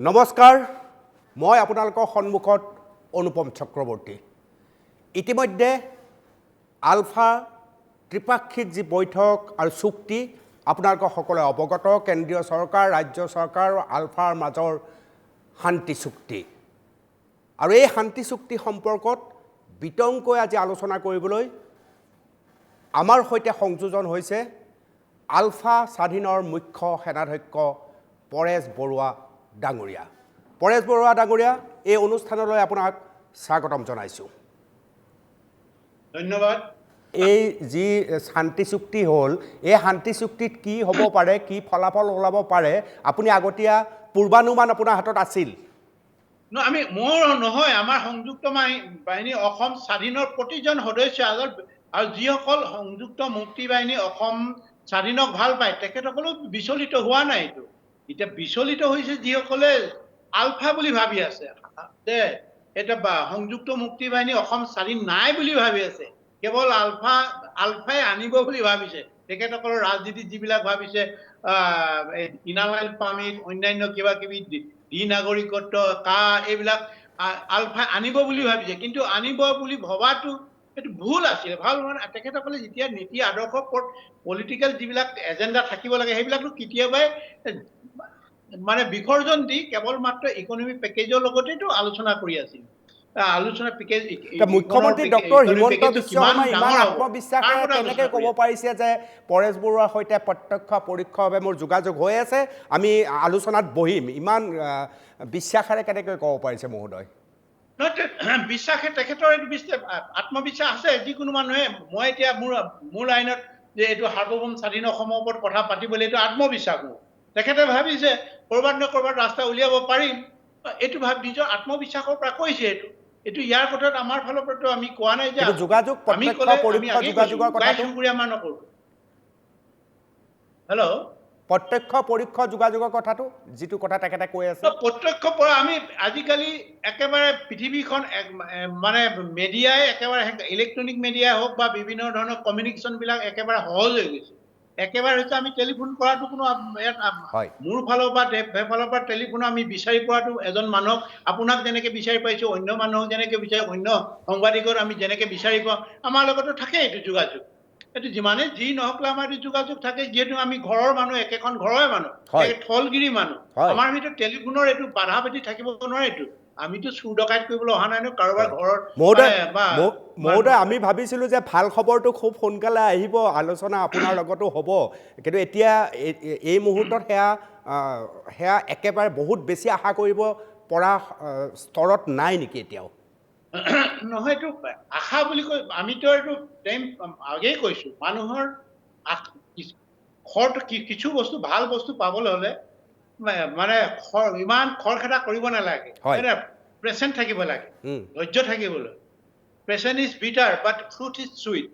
নমস্কাৰ, মই আপোনালোকৰ সন্মুখত অনুপম চক্ৰৱৰ্তী। ইতিমধ্যে আলফা ত্ৰিপাক্ষিক যি বৈঠক আৰু চুক্তি আপোনালোকৰ সকলোৱে অৱগত, কেন্দ্ৰীয় চৰকাৰ, ৰাজ্য চৰকাৰ আৰু আলফাৰ মাজৰ শান্তি চুক্তি। আৰু এই শান্তি চুক্তি সম্পৰ্কত বিতংকৈ আজি আলোচনা কৰিবলৈ আমাৰ সৈতে সংযোজন হৈছে আলফা স্বাধীনৰ মুখ্য সেনাধ্যক্ষ পৰেশ বৰুৱা ডাঙৰীয়া। পৰেশ বৰুৱা ডাঙৰীয়া, এই অনুষ্ঠানলৈ আপোনাক স্বাগতম জনাইছোঁ। ধন্যবাদ। এই যি শান্তি চুক্তি হ'ল, এই শান্তি চুক্তিত কি হ'ব পাৰে, কি ফলাফল ওলাব পাৰে, আপুনি আগতীয়া পূৰ্বানুমান আপোনাৰ হাতত আছিল? মোৰ নহয়, আমাৰ সংযুক্ত বাহিনী অসম স্বাধীনৰ প্ৰতিজন সদস্য আৰু যিসকল সংযুক্ত মুক্তি বাহিনী অসম স্বাধীনক ভাল পায় তেখেতসকলো বিচলিত হোৱা নাই। এতিয়া বিচলিত হৈছে যিসকলে আলফা বুলি ভাবি আছে যে এটা সংযুক্ত মুক্তি বাহিনী অসম স্বাধীন নাই বুলি ভাবি আছে, কেৱল আলফাই আনিব বুলি ভাবিছে। তেখেতসকলৰ ৰাজনীতিত যিবিলাক ভাবিছে ইনাৰলাইন পাৰ্মিট, অন্যান্য কিবা কিবি দ্বি নাগৰিকত্ব এইবিলাক আলফাই আনিব বুলি ভাবিছে, কিন্তু আনিব বুলি ভবাটো সেইটো ভুল আছিলে। ভাল মানে তেখেতসকলে যেতিয়া নীতি আদৰ্শ পলিটিকেল যিবিলাক এজেণ্ডা থাকিব লাগে সেইবিলাকতো কেতিয়াবাই মানে বিসৰ্জন দি কেৱল মাত্ৰ ইকনমিক পেকেজৰ লগতেতো আলোচনা কৰি আছিল। আলোচনা পেকেজ মুখ্যমন্ত্ৰী ডক্টৰ হিমন্ত বিশ্ব শৰ্মাই ইমান আত্মবিশ্বাসেৰে কেনেকৈ ক'ব পাৰিছে যে পৰেশ বৰুৱাৰ সৈতে প্ৰত্যক্ষ পৰোক্ষভাৱে মোৰ যোগাযোগ হৈ আছে, আমি আলোচনাত বহিম, ইমান বিশ্বাসেৰে কেনেকৈ ক'ব পাৰিছে মহোদয়? বিশ্বাসে তেখেতৰ এইটো আত্মবিশ্বাস আছে। যিকোনো মানুহে, মই এতিয়া মোৰ লাইনত যে এইটো সাৰ্বভৌম স্বাধীন অসমৰ ওপৰত কথা পাতিবলৈ, এইটো আত্মবিশ্বাস মোৰ। তেখেতে ভাবিছে ক'ৰবাত ন ক'ৰবাত ৰাস্তা উলিয়াব পাৰিম, এইটো নিজৰ আত্মবিশ্বাসৰ পৰা কৈছে। এইটো ইয়াৰ কথাত আমাৰ ফালৰ পৰাতো আমি কোৱা নাই যে যোগাযোগ আমি ক'লে যোগাযোগৰ কথাটো চুবুৰীয়া মান নকৰোঁ। হেল্ল', প্ৰত্যক্ষ পৰোক্ষ যোগাযোগৰ কথাটো যিটো কথা তেখেতে কৈ আছে, প্ৰত্যক্ষ পৰা আমি আজিকালি একেবাৰে পৃথিৱীখন মানে মেডিয়াই একেবাৰে ইলেক্ট্ৰনিক মিডিয়াই হওক বা বিভিন্ন ধৰণৰ কমিউনিকেশ্যনবিলাক একেবাৰে সহজ হৈ গৈছে। একেবাৰে হৈছে আমি টেলিফোন কৰাটো কোনো মোৰ ফালৰ পৰা সেইফালৰ পৰা টেলিফোন আমি বিচাৰি পোৱাটো এজন মানুহক, আপোনাক যেনেকৈ বিচাৰি পাইছোঁ, অন্য মানুহক যেনেকৈ বিচাৰি, অন্য সাংবাদিকক আমি যেনেকৈ বিচাৰি পাওঁ, আমাৰ লগতো থাকে এইটো যোগাযোগ। এইটো যিমানে যি নহওক আমাৰ এইটো যোগাযোগ থাকে, যিহেতু আমি ঘৰৰ মানুহ, একেখন ঘৰৰে মানুহ, থলগিৰি মানুহ। আমাৰ ভিতৰত টেলিফোনৰ এইটো বাধা বাধি থাকিব নোৱাৰেটো। আমিতো চুৰ ডকাইত কৰিবলৈ অহা নাই ন কাৰোবাৰ ঘৰৰ। মহোদয়, আমি ভাবিছিলোঁ যে ভাল খবৰটো খুব সোনকালে আহিব, আলোচনা আপোনাৰ লগতো হ'ব, কিন্তু এতিয়া এই মুহূৰ্তত সেয়া একেবাৰে বহুত বেছি আশা কৰিব পৰা স্তৰত নাই নেকি এতিয়াও? নহয়, এইটো আশা বুলি কৈ আমিতো এইটো আগেই কৈছোঁ, মানুহৰ কিছু বস্তু, ভাল বস্তু পাবলৈ হ'লে মানে ইমান খৰখেদা কৰিব নালাগে, পেচেণ্ট থাকিব লাগে, ধৈৰ্য থাকিবলৈ। Patience is bitter but fruit is sweet.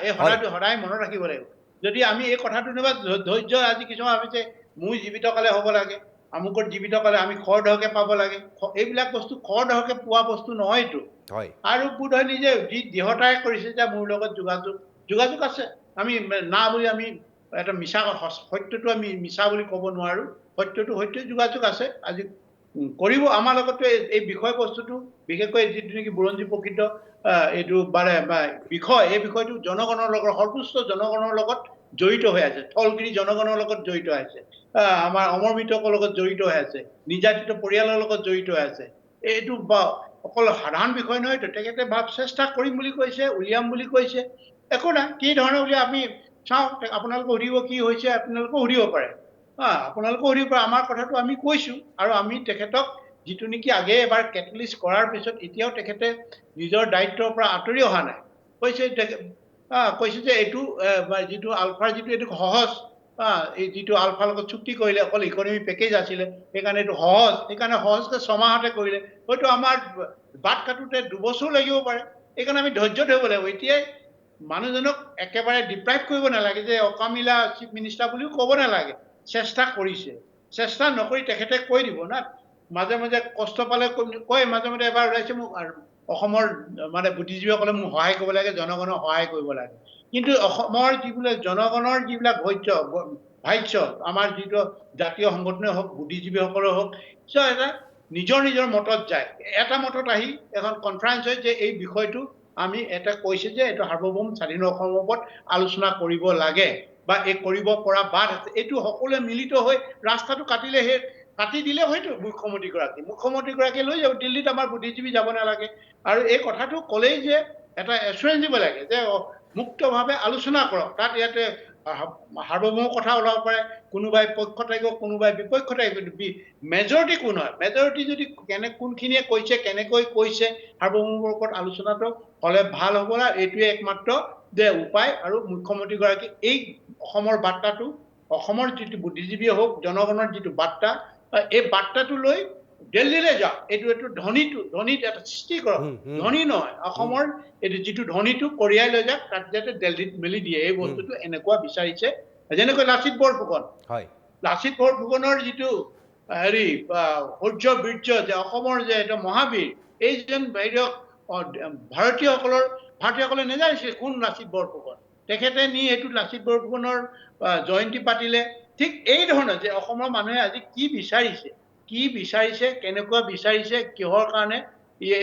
এই সদায় মনত ৰাখিব লাগিব। যদি আমি এই কথাটো নিবা ধৈৰ্য, আজি কিছুমান ভাবিছে মোৰ জীৱিত কালে হ'ব লাগে, আমুকত জীৱিত কালে আমি খৰধৰকে পাব লাগে, এইবিলাক বস্তু খৰধৰকে পোৱা বস্তু নহয়তো। আৰু বোধহয় নিজে যি দৃঢ়তাই কৰিছে যে মোৰ লগত যোগাযোগ আছে, আমি না বুলি আমি এটা মিছা, সত্যটো আমি মিছা বুলি ক'ব নোৱাৰো। সত্যটো যোগাযোগ আছে। আজি কৰিব আমাৰ লগতো এই বিষয়বস্তুটো, বিশেষকৈ যিটো নেকি বুৰঞ্জী প্ৰকৃত এইটো বিষয়, এই বিষয়টো জনগণৰ লগত, সৰ্বোচ্চ জনগণৰ লগত জড়িত হৈ আছে, থলগিৰি জনগণৰ লগত জড়িত আছে, আমাৰ অমৰমৃতকৰ লগত জড়িত হৈ আছে, নিৰ্যাতিত পৰিয়ালৰ লগত জড়িত হৈ আছে। এইটো অকল সাধাৰণ বিষয় নহয়। তেখেতে চেষ্টা কৰিম বুলি কৈছে, উলিয়াম বুলি কৈছে, একো নাই। কি ধৰণে উলিয়াই আমি চাওঁ, আপোনালোকে সুধিব কি হৈছে, আপোনালোকেও সুধিব পাৰে, আপোনালোকেও সুধিব পাৰে। আমাৰ কথাটো আমি কৈছোঁ, আৰু আমি তেখেতক যিটো নেকি আগে এবাৰ কেটালিষ্ট কৰাৰ পিছত এতিয়াও তেখেতে নিজৰ দায়িত্বৰ পৰা আঁতৰি অহা নাই। কৈছে যে এইটো যিটো আলফাৰ যিটো এইটো সহজ, এই যিটো আলফাৰ লগত চুক্তি কৰিলে অকল ইকনমিক পেকেজ আছিলে, সেইকাৰণে এইটো সহজ, সেইকাৰণে সহজকে 6 মাহতে কৰিলে। হয়তো আমাৰ বাট কাটোতে 2 বছৰো লাগিব পাৰে, সেইকাৰণে আমি ধৈৰ্য ধৰিব লাগিব। এতিয়াই মানুহজনক একেবাৰে ডিপ্ৰাইভ কৰিব নালাগে, যে অকামিলা চিফ মিনিষ্টাৰ বুলিও ক'ব নালাগে। চেষ্টা কৰিছে, চেষ্টা নকৰি তেখেতে কৈ দিব না। মাজে মাজে কষ্ট পালে কয়, মাজে মাজে এবাৰ ওলাইছে মোক অসমৰ মানে বুদ্ধিজীৱীসকলে মোক সহায় কৰিব লাগে, জনগণক সহায় কৰিব লাগে। কিন্তু অসমৰ যিবিলাক জনগণৰ যিবিলাক ভাষ্য, আমাৰ যিটো জাতীয় সংগঠনেই হওক, বুদ্ধিজীৱীসকলে হওক, চ' এটা নিজৰ নিজৰ মতত যায় এটা মতত আহি এখন কনফাৰেন্স হয় যে এই বিষয়টো আমি এটা কৈছে যে এইটো সাৰ্বভৌম স্বাধীন অসমৰ ওপৰত আলোচনা কৰিব লাগে বা এই কৰিব পৰা বাট আছে এইটো সকলোৱে মিলিত হৈ ৰাস্তাটো কাটিলে সেই কাটি দিলে হয়তো মুখ্যমন্ত্ৰীগৰাকী লৈ যাব দিল্লীত আমাৰ বুদ্ধিজীৱী যাব নালাগে আৰু এই কথাটো ক'লেই যে এটা এচুৰেঞ্চ দিব লাগে যে মুক্তভাৱে আলোচনা কৰক তাত ইয়াতে সাৰ্বভৌম কথা ওলাব পাৰে কোনোবাই পক্ষ থাকিব কোনোবাই বিপক্ষ থাকিব মেজৰিটি কোন হয় মেজৰিটি যদি কোনখিনিয়ে কৈছে কেনেকৈ কৈছে সাৰ্বভৌমৰ ওপৰত আলোচনাটো হ'লে ভাল হ'ব না এইটোৱে একমাত্ৰ যে উপায় আৰু মুখ্যমন্ত্ৰীগৰাকী এই অসমৰ বাৰ্তাটো অসমৰ যিটো বুদ্ধিজীৱী হওক জনগণৰ যিটো বাৰ্তা এই বাৰ্তাটো লৈ দিল্লীলৈ যাওক এইটো ধ্বনিত এটা সৃষ্টি কৰক ধ্বনি নহয় অসমৰ এইটো যিটো ধ্বনিটো কঢ়িয়াই লৈ যাওক তাত যাতে দিল্লীত মেলি দিয়ে এই বস্তুটো এনেকুৱা বিচাৰিছে যেনেকৈ লাচিত বৰফুকন লাচিত বৰফুকনৰ যিটো হেৰি সূৰ্য বীৰ্য যে অসমৰ যে এটা মহাবীৰ এইজন ভাৰতীয়সকলে নেজানিছিল কোন লাচিত বৰফুকন তেখেতে নি এইটো লাচিত বৰফুকনৰ জয়ন্তী পাতিলে ঠিক এই ধৰণে যে অসমৰ মানুহে আজি কি বিচাৰিছে কেনেকুৱা বিচাৰিছে কিহৰ কাৰণে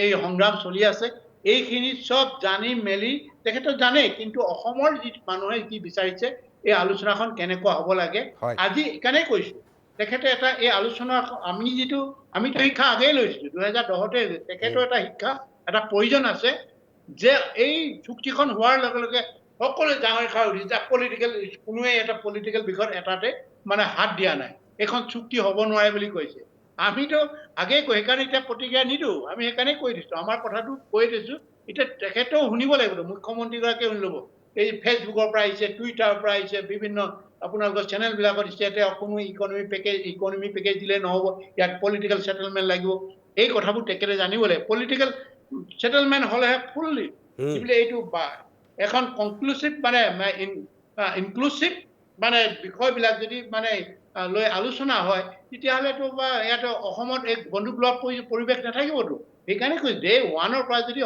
এই সংগ্ৰাম চলি আছে এইখিনি চব জানি মেলি তেখেতে জানে কিন্তু অসমৰ যি মানুহে কি বিচাৰিছে এই আলোচনাখন কেনেকুৱা হ'ব লাগে আজি কেনে কৈছো তেখেতে এটা এই আলোচনা আমিতো শিক্ষা আগেই লৈছিলো 2010তে তেখেতৰ এটা শিক্ষা এটা প্ৰয়োজন আছে যে এই চুক্তিখন হোৱাৰ লগে লগে সকলোৱে ডাঙৰ খাই উঠিছে কোনোৱে এটা পলিটিকেল বিষয়ত এটাতে মানে হাত দিয়া নাই এখন চুক্তি হ'ব নোৱাৰে বুলি কৈছে আমিতো আগেই কৈ সেইকাৰণে এতিয়া প্ৰতিক্ৰিয়া নিদিওঁ আমি সেইকাৰণে কৈ দিছো আমাৰ কথাটো কৈ দিছো এতিয়া তেখেতেও শুনিব লাগিব মুখ্যমন্ত্ৰীগৰাকীয়ে শুনি ল'ব এই ফেচবুকৰ পৰা আহিছে টুইটাৰৰ পৰা আহিছে বিভিন্ন আপোনালোকৰ চেনেলবিলাকত দিছে ইয়াতে কোনো ইকনমি পেকেজ দিলে নহ'ব ইয়াত পলিটিকেল সেটেলমেণ্ট লাগিব এই কথাবোৰ তেখেতে জানিব লাগিব পলিটিকেল সেটেলমেণ্ট হ'লেহে ফুললি এইটো এখন কনক্লুচিভ মানে ইনক্লুচিভ মানে বিষয়বিলাক যদি মানে লৈ আলোচনা হয় তেতিয়াহ'লেতো বা ইয়াতে অসমত এক বন্ধুসুলভ পৰিৱেশ নাথাকিবতো সেইকাৰণে কৈছো ডে ওৱানৰ পৰা যদি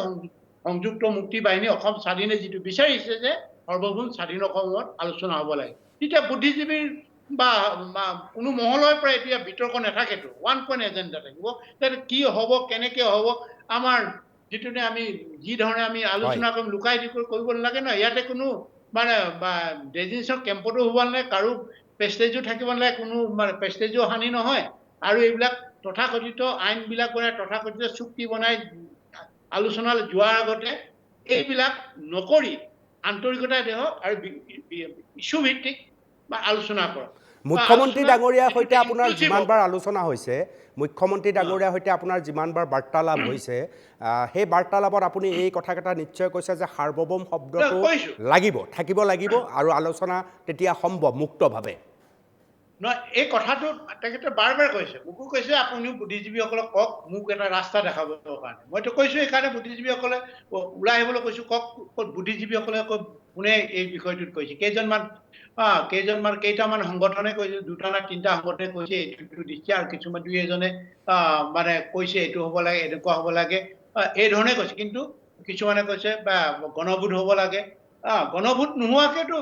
সংযুক্ত মুক্তি বাহিনী অসম স্বাধীনে যিটো বিচাৰিছে যে সৰ্বভৌম স্বাধীন অসমত আলোচনা হ'ব লাগে তেতিয়া বুদ্ধিজীৱীৰ বা কোনো মহলৰ পৰা এতিয়া বিতৰ্ক নাথাকেতো ওৱান পইণ্ট এজেণ্ডা থাকিব কি হ'ব কেনেকৈ হ'ব আমাৰ যিটোনে আমি যি ধৰণে আমি আলোচনা কৰিম লুকাই কৰিব নালাগে নহয় ইয়াতে কোনো মানে ডেজিনেশ্যন কেম্পতো হ'ব নালাগে কাৰো প্ৰেষ্টেজো থাকিব নালাগে কোনো মানে প্ৰেষ্টেজো হানি নহয় আৰু এইবিলাক তথাকথিত আইনবিলাক বনাই তথাকথিত চুক্তি বনাই আলোচনালৈ যোৱাৰ আগতে এইবিলাক নকৰি আন্তৰিকতা দেহ আৰু ইছ্যু ভিত্তিক বা আলোচনা কৰক মুখ্যমন্ত্ৰী ডাঙৰীয়াৰ সৈতে আপোনাৰ যিমানবাৰ আলোচনা হৈছে মুখ্যমন্ত্ৰী ডাঙৰীয়াৰ সৈতে আপোনাৰ যিমানবাৰ বাৰ্তালাপ হৈছে সেই বাৰ্তালাপত আপুনি এই কথাকেইটা নিশ্চয় কৈছে যে সাৰ্বভৌম শব্দটো থাকিব লাগিব আৰু আলোচনা তেতিয়া সম্ভৱ মুক্তভাৱে নহয় এই কথাটো তেখেতে বাৰ কৈছে মোকো কৈছে আপুনিও বুদ্ধিজীৱীসকলক কওক মোক এটা ৰাস্তা দেখাবৰ কাৰণে মইতো কৈছো সেইকাৰণে বুদ্ধিজীৱীসকলে ওলাই আহিবলৈ কৈছো কওক বুদ্ধিজীৱীসকলে কোনে এই বিষয়টোত কৈছে কেইটামান সংগঠনে কৈছে দুটা না তিনিটা সংগঠনে কৈছে এইটো দিছে আৰু কিছুমান দুই এজনে মানে কৈছে এইটো হ'ব লাগে এনেকুৱা হ'ব লাগে এই ধৰণে কৈছে কিন্তু কিছুমানে কৈছে বা গণভোট হ'ব লাগে গণভোট নোহোৱাকেতো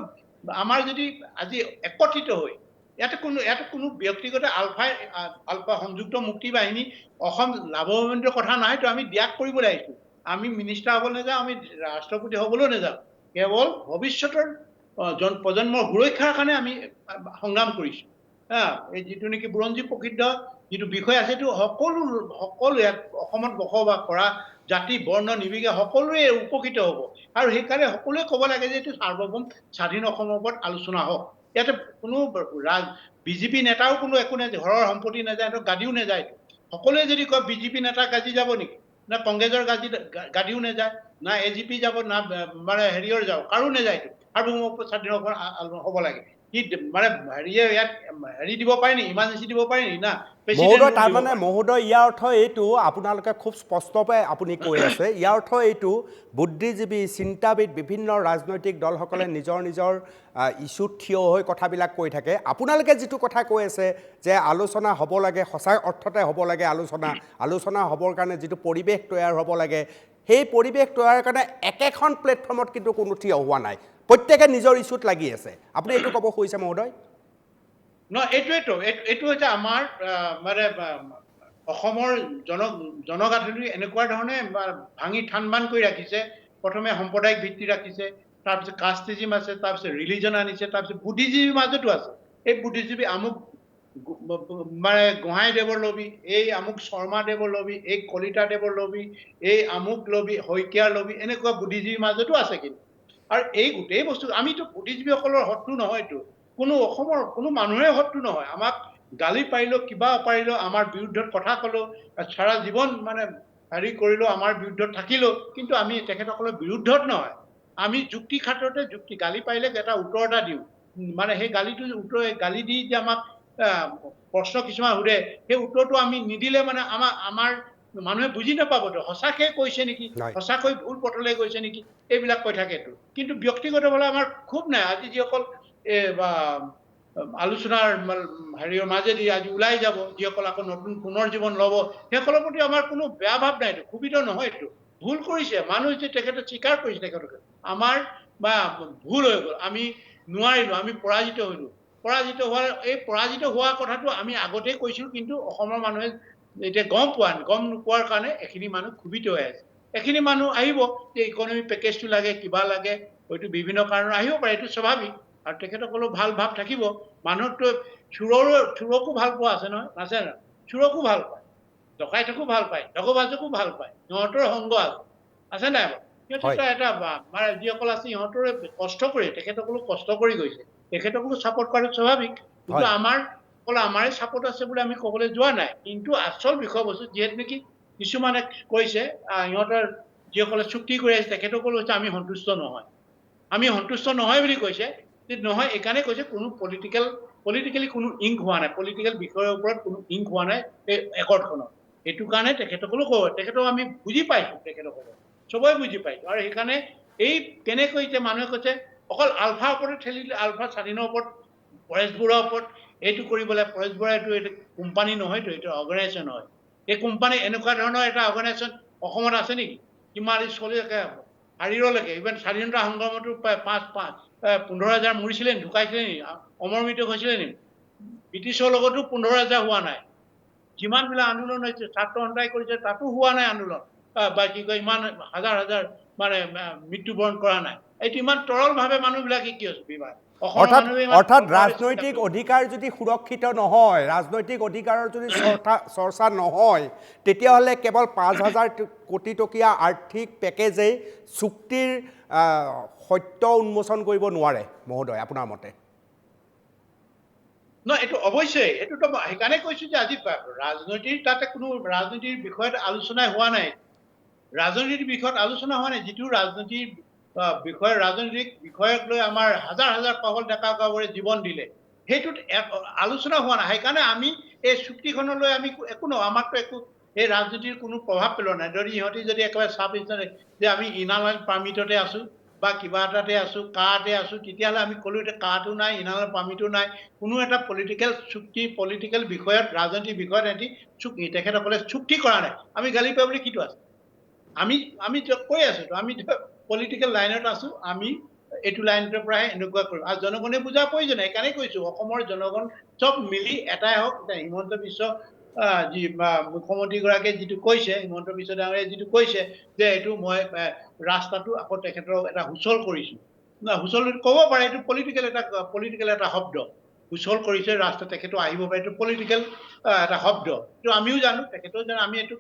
আমাৰ যদি আজি একত্ৰিত হৈ ইয়াতে কোনো ব্যক্তিগত আলফা সংযুক্ত মুক্তি বাহিনী অসম লাভৱান্বিত কথা নাইতো আমি ত্যাগ কৰিবলৈ আহিছো আমি মিনিষ্টাৰ হ'বলৈ নাযাওঁ আমি ৰাষ্ট্ৰপতি হ'বলৈও নাযাওঁ কেৱল ভৱিষ্যতৰ প্ৰজন্মৰ সুৰক্ষাৰ কাৰণে আমি সংগ্ৰাম কৰিছো এই যিটো নেকি বুৰঞ্জী প্ৰসিদ্ধ যিটো বিষয় আছে এইটো সকলো ইয়াত অসমত বসবাস কৰা জাতি বৰ্ণ নিৰ্বিশেষে সকলোৱে উপকৃত হ'ব আৰু সেইকাৰণে সকলোৱে ক'ব লাগে যে এইটো সাৰ্বভৌম স্বাধীন অসমৰ ওপৰত আলোচনা হওক ইয়াতে কোনো বিজেপি নেতাও কোনো একো নাযায় ঘৰৰ সম্পত্তি নাযায় গাদীও নাযায় সকলোৱে যদি কয় বিজেপি নেতা গাদী যাব নেকি না কংগ্ৰেছৰ গাদীও নাযায় না এজিপি যাব না মানে হেৰিয়ৰ যাব কাৰো নাযায়তো সাৰ্বভৌম স্বাধীন হ'ব লাগে কি মানে হেৰিয়ে ইয়াত হেৰি দিব পাৰে নি ইমাৰ্জেঞ্চি দিব পাৰে নি না মহোদয় তাৰমানে মহোদয় ইয়াৰ অৰ্থ এইটো আপোনালোকে খুব স্পষ্টকৈ আপুনি কৈ আছে ইয়াৰ অৰ্থ এইটো বুদ্ধিজীৱী চিন্তাবিদ বিভিন্ন ৰাজনৈতিক দলসকলে নিজৰ ইছ্যুত থিয় হৈ কথাবিলাক কৈ থাকে আপোনালোকে যিটো কথা কৈ আছে যে আলোচনা হ'ব লাগে সঁচাই অৰ্থতে হ'ব লাগে আলোচনা হ'বৰ কাৰণে যিটো পৰিৱেশ তৈয়াৰ হ'ব লাগে সেই পৰিৱেশ তৈয়াৰৰ কাৰণে একেখন প্লেটফৰ্মত কিন্তু কোনো থিয় হোৱা নাই প্ৰত্যেকে নিজৰ ইছ্যুত লাগি আছে আপুনি এইটো ক'ব খুজিছে মহোদয় এইটো হৈছে আমাৰ মানে অসমৰ জনগাঁথনি এনেকুৱা ধৰণে ভাঙি থান কৰি ৰাখিছে। প্ৰথমে সাম্প্ৰদায়িক ভিত্তি ৰাখিছে, তাৰপিছত কাষ্টিজিম আছে, তাৰপিছত ৰিলিজন আনিছে, তাৰপিছত বুদ্ধিজীৱীৰ মাজতো আছে। এই বুদ্ধিজীৱী আমুক মানে গোহাঁইদেৱৰ লবি, এই আমুক শৰ্মাদেৱৰ লবি, এই কলিতাদেৱৰ লবি, এই আমুক লবি, শইকীয়াৰ লবি, এনেকুৱা বুদ্ধিজীৱীৰ মাজতো আছে। কিন্তু আৰু এই গোটেই বস্তু আমিতো বুদ্ধিজীৱীসকলৰ শত্ৰু নহয়তো, কোনো অসমৰ কোনো মানুহে শত্ৰু নহয়। আমাক গালি পাৰিলেও কিবা পাৰিলেও আমাৰ বিৰুদ্ধত কথা ক'লেও সাৰা জীৱন মানে হেৰি কৰিলেও আমাৰ বিৰুদ্ধত থাকিলেও কিন্তু আমি তেখেতসকলৰ বিৰুদ্ধত নহয়। আমি যুক্তি খাটতে যুক্তি গালি পাৰিলে এটা উত্তৰ এটা দিওঁ, মানে সেই গালিটো উত্তৰ গালি দি যে আমাক প্ৰশ্ন কিছুমান সোধে, সেই উত্তৰটো আমি নিদিলে মানে আমাৰ মানুহে বুজি নাপাবতো সঁচাকে কৈছে নেকি, সঁচাকৈ ভুল পথলৈ গৈছে নেকি, এইবিলাক কৈ থাকেতো। কিন্তু ব্যক্তিগতভাৱে আমাৰ খুব নাই। আজি যিসকল আলোচনাৰ হেৰিৰ মাজেদি আজি ওলাই যাব, যিসকল আকৌ নতুন পুনৰ জীৱন ল'ব, সেইসকলৰ প্ৰতি আমাৰ কোনো বেয়া ভাৱ নাইতো, ক্ষোভিত নহয়তো। ভুল কৰিছে মানুহ যে তেখেতে স্বীকাৰ কৰিছে তেখেতলোকে আমাৰ বা ভুল হৈ গ'ল, আমি নোৱাৰিলো, আমি পৰাজিত হলো। পৰাজিত হোৱাৰ কথাটো আমি আগতেই কৈছিলো, কিন্তু অসমৰ মানুহে এতিয়া গম নোপোৱাৰ কাৰণে এখিনি মানুহ ক্ষোভিত হৈ আছে। এখিনি মানুহ আহিব যে ইকনমি পেকেজটো লাগে, কিবা লাগে, হয়তো বিভিন্ন কাৰণত আহিব পাৰে, এইটো স্বাভাৱিক। আৰু তেখেতসকলেও ভাল ভাৱ থাকিব। মানুহতো চোৰকো ভাল পোৱা আছে নহয়, নাছে না? চোৰকো ভাল পায়, ডকাইতকো ভাল পায়, দগবাজকো ভাল পায়, সিহঁতৰ সংগ আছে নাই বাৰু? সিহঁতে এটা মানে যিসকল আছে সিহঁতৰে কষ্ট কৰি, তেখেতসকলো কষ্ট কৰি গৈছে, তেখেতসকলো ছাপোৰ্ট কৰাটো স্বাভাৱিক। কিন্তু আমাৰে ছাপোৰ্ট আছে বুলি আমি ক'বলৈ যোৱা নাই। কিন্তু আচল বিষয়বস্তু যিহেতু নেকি কিছুমানে কৈছে সিহঁতৰ যিসকলে চুক্তি কৰি আছে তেখেতসকলো হৈছে আমি সন্তুষ্ট নহয়, আমি সন্তুষ্ট নহয় বুলি কৈছে। নহয় এইকাৰণে কৈছে কোনো পলিটিকেলি কোনো ইংক হোৱা নাই, পলিটিকেল বিষয়ৰ ওপৰত কোনো ইংক হোৱা নাই এই একৰ্ডখনত। সেইটো কাৰণে তেখেতসকলো তেখেতক আমি বুজি পাইছো, তেখেতসকলক চবই বুজি পাইছো। আৰু সেইকাৰণে এই কেনেকৈ যে মানুহে কৈছে অকল আলফাৰ ওপৰত ঠেলিলে, আলফা স্বাধীনৰ ওপৰত, পৰেশ বৰুৱাৰ ওপৰত এইটো কৰিবলৈ, পৰেশ বৰুৱা এইটো কোম্পানী নহয়তো, এইটো অৰ্গেনাইজেশ্যন হয়। এই কোম্পানী এনেকুৱা ধৰণৰ এটা অৰ্গেনাইজেশ্যন অসমত আছে নেকি? কিমান চলি শাৰীৰলৈকে ইভেন স্বাধীনতা সংগ্ৰামতো প্ৰায় 15,000 মৰিছিলে নি, ঢুকাইছিলে নি, অমৰ মৃত্যু হৈছিলে নি? ব্ৰিটিছৰ লগতো 15,000 হোৱা নাই। যিমানবিলাক আন্দোলন হৈছে, ছাত্ৰ সন্থাই কৰিছে, তাতো হোৱা নাই আন্দোলন, বা কি কয় ইমান হাজাৰ হাজাৰ মানে মৃত্যুবৰণ কৰা নাই। এইটো ইমান তৰলভাৱে মানুহবিলাকে কি হৈছে বিবাহ। অৰ্থাৎ ৰাজনৈতিক অধিকাৰ যদি সুৰক্ষিত নহয়, ৰাজনৈতিক অধিকাৰৰ যদি চৰ্চা নহয়, তেতিয়াহ'লে কেৱল 5,000 কোটি টকীয়া আৰ্থিক পেকেজেই চুক্তিৰ সত্য উন্মোচন কৰিব নোৱাৰে মহোদয়, আপোনাৰ মতে? নহয়, এইটো অৱশ্যেই, এইটোতো সেইকাৰণে কৈছো যে আজি ৰাজনৈতিক তাতে কোনো ৰাজনীতিৰ বিষয়ত আলোচনাই হোৱা নাই। ৰাজনীতিৰ বিষয়ত আলোচনা হোৱা নাই। যিটো ৰাজনীতিৰ ৰাজনৈতিক বিষয়ক লৈ আমাৰ হাজাৰ হাজাৰ পাগল ডেকা গাভৰুৱে জীৱন দিলে, সেইটোত আলোচনা হোৱা নাই। সেইকাৰণে আমি এই চুক্তিখনলৈ আমি একো নহয়, আমাকতো একো এই ৰাজনীতিৰ কোনো প্ৰভাৱ পেলোৱা নাই। যদি ইহঁতি যদি একেবাৰে চাপ যে আমি ইনাৰলাইন পাৰ্মিটতে আছো বা কিবা এটাতে আছো, কাতে আছো, তেতিয়াহ'লে আমি ক'লো এতিয়া কাটো নাই, ইনাৰলাইন পাৰ্মিটো নাই, কোনো এটা পলিটিকেল চুক্তি, পলিটিকেল বিষয়ত, ৰাজনৈতিক বিষয়ত এটি তেখেতসকলে চুক্তি কৰা নাই। আমি গালি পাৰিবলৈ কিটো আছে? আমি কৈ আছো, আমি পলিটিকেল লাইনত আছো, আমি এইটো লাইনৰ পৰাহে এনেকুৱা কৰিম। আৰু জনগণে বুজাৰ প্ৰয়োজন, সেইকাৰণে কৈছো অসমৰ জনগণ চব মিলি এটাই হওক। হিমন্ত বিশ্ব যি মুখ্যমন্ত্ৰীগৰাকীয়ে যিটো কৈছে, হিমন্ত বিশ্ব ডাঙৰীয়াই যিটো কৈছে যে এইটো মই ৰাস্তাটো আকৌ তেখেতৰ এটা সুচল কৰিছো, সুচল ক'ব পাৰে, এইটো পলিটিকেল এটা শব্দ। সুচল কৰিছে ৰাস্তা, তেখেতো আহিব পাৰে, এইটো পলিটিকেল এটা শব্দ। এইটো আমিও জানো, তেখেতেও জানো, আমি এইটো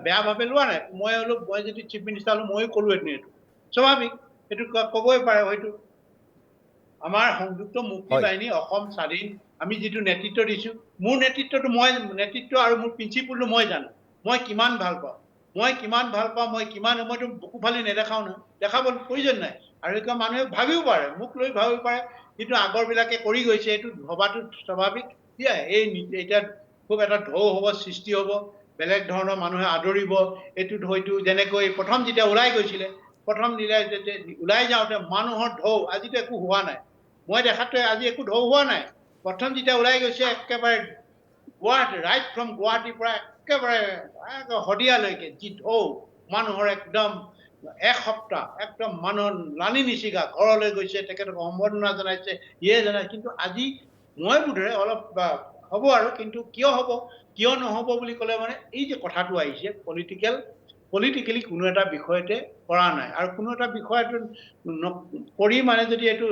বেয়াভাৱে লোৱা নাই। মই যদি চিফ মিনিষ্টাৰ হলো ময়ো ক'লো এইটো স্বাভাৱিক, এইটো ক'বই পাৰে। হয়তো আমাৰ সংযুক্ত মুক্তি বাহিনী, অসম স্বাধীন, আমি যিটো নেতৃত্ব দিছো, মোৰ নেতৃত্ব আৰু মোৰ প্ৰিন্সিপলটো মই জানো, মই কিমান ভাল পাওঁ, মইতো বুকু ফালি নেদেখাও নহয়, দেখাব প্ৰয়োজন নাই। আৰু এতিয়া মানুহে ভাবিও পাৰে, মোক লৈ ভাবিব পাৰে, কিন্তু আগৰ বিলাকে কৰি গৈছে, এইটো ভবাটো স্বাভাৱিক। এতিয়া খুব এটা ঢৌ হ'ব, সৃষ্টি হ'ব, বেলেগ ধৰণৰ মানুহে আদৰিব। এইটোত হয়তো যেনেকৈ প্ৰথম যেতিয়া ওলাই গৈছিলে, ওলাই যাওঁতে মানুহৰ ঢৌ, আজিতো একো হোৱা নাই। মই দেখাতটো আজি একো ঢৌ হোৱা নাই। প্ৰথম যেতিয়া ওলাই গৈছে একেবাৰে গুৱাহাটী, ৰাইট ফ্ৰম গুৱাহাটীৰ পৰা একেবাৰে শদিয়ালৈকে যি ঢৌ মানুহৰ, একদম এসপ্তাহ একদম মানুহৰ লানি নিচিগা, ঘৰলৈ গৈছে, তেখেতক সম্বৰ্ধনা জনাইছে, জনাইছে। কিন্তু আজি মই বোধেৰে অলপ হ'ব আৰু কিন্তু কিয় নহ'ব বুলি ক'লে মানে এই যে কথাটো আহিছে পলিটিকেলি কোনো এটা বিষয়তে কৰা নাই আৰু কোনো এটা বিষয়টো কৰি মানে যদি এইটো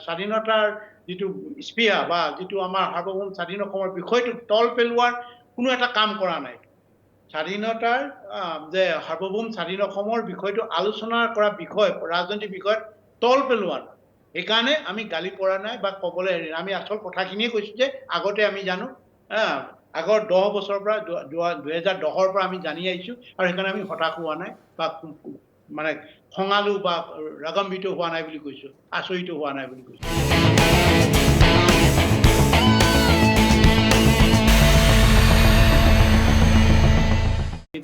স্বাধীনতাৰ যিটো স্পৃহা বা যিটো আমাৰ সাৰ্বভৌম স্বাধীন অসমৰ বিষয়টো তল পেলোৱাৰ কোনো এটা কাম কৰা নাই স্বাধীনতাৰ যে সাৰ্বভৌম স্বাধীন অসমৰ বিষয়টো আলোচনা কৰা বিষয় ৰাজনৈতিক বিষয়ত তল পেলোৱা নাই সেইকাৰণে আমি গালি পৰা নাই বা ক'বলৈ হেৰি আমি আচল কথাখিনিয়ে কৈছোঁ যে আগতে আমি জানো আগৰ 10 বছৰৰ পৰা 2010ৰ পৰা আমি জানি আহিছোঁ আৰু সেইকাৰণে আমি হতাশ হোৱা নাই বা মানে খঙালো বা ৰাগম্বিত হোৱা নাই বুলি কৈছোঁ আচৰিত হোৱা নাই বুলি কৈছোঁ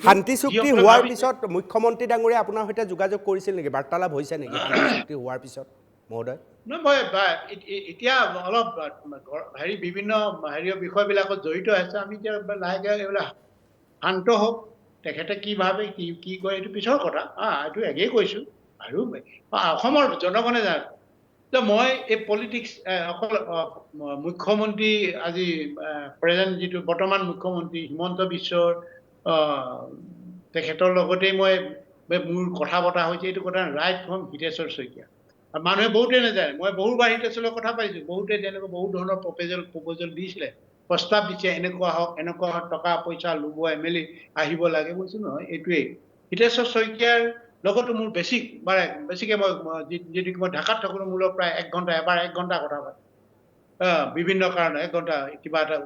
শান্তি চুক্তি হোৱাৰ পিছত মুখ্যমন্ত্ৰী ডাঙৰীয়া আপোনাৰ সৈতে যোগাযোগ কৰিছিল নেকি বাৰ্তালাপ হৈছে নেকি শান্তি চুক্তি হোৱাৰ পিছত মহোদয় মই এতিয়া অলপ হেৰি বিভিন্ন বিষয়বিলাকত জড়িত আছে আমি এতিয়া লাহেকৈ এইবিলাক শান্ত হওক তেখেতে কি ভাবে কি কয় এইটো পিছৰ কথা এইটো একেই কৈছোঁ আৰু অসমৰ জনগণে জানে যে মই এই পলিটিক্স অকল মুখ্যমন্ত্ৰী আজি প্ৰেজেণ্ট যিটো বৰ্তমান মুখ্যমন্ত্ৰী হিমন্ত বিশ্বৰ তেখেতৰ লগতেই মই মোৰ কথা বতৰা হৈছে এইটো কথা ৰাইট ফ্ৰম হিতেশ্বৰ শইকীয়া মানুহে বহুতে নাজানে মই বহুবাৰ হিতেশ্বৰ লগত কথা পাইছোঁ বহুতে তেনেকুৱা বহুত ধৰণৰ প্ৰপ'জেল দিছিলে প্ৰস্তাৱ দিছে এনেকুৱা হওক টকা পইচা ল'ব MLA আহিব লাগে কৈছোঁ নহয় এইটোৱেই হিতেশ্বৰ শইকীয়াৰ লগতো মোৰ বেছিকৈ যদি মই ঢাকাত থাকোঁ মোৰ প্ৰায় 1 ঘণ্টা এবাৰ 1 ঘণ্টা কথা পাতোঁ বিভিন্ন কাৰণে 1 ঘণ্টা কিবা এটা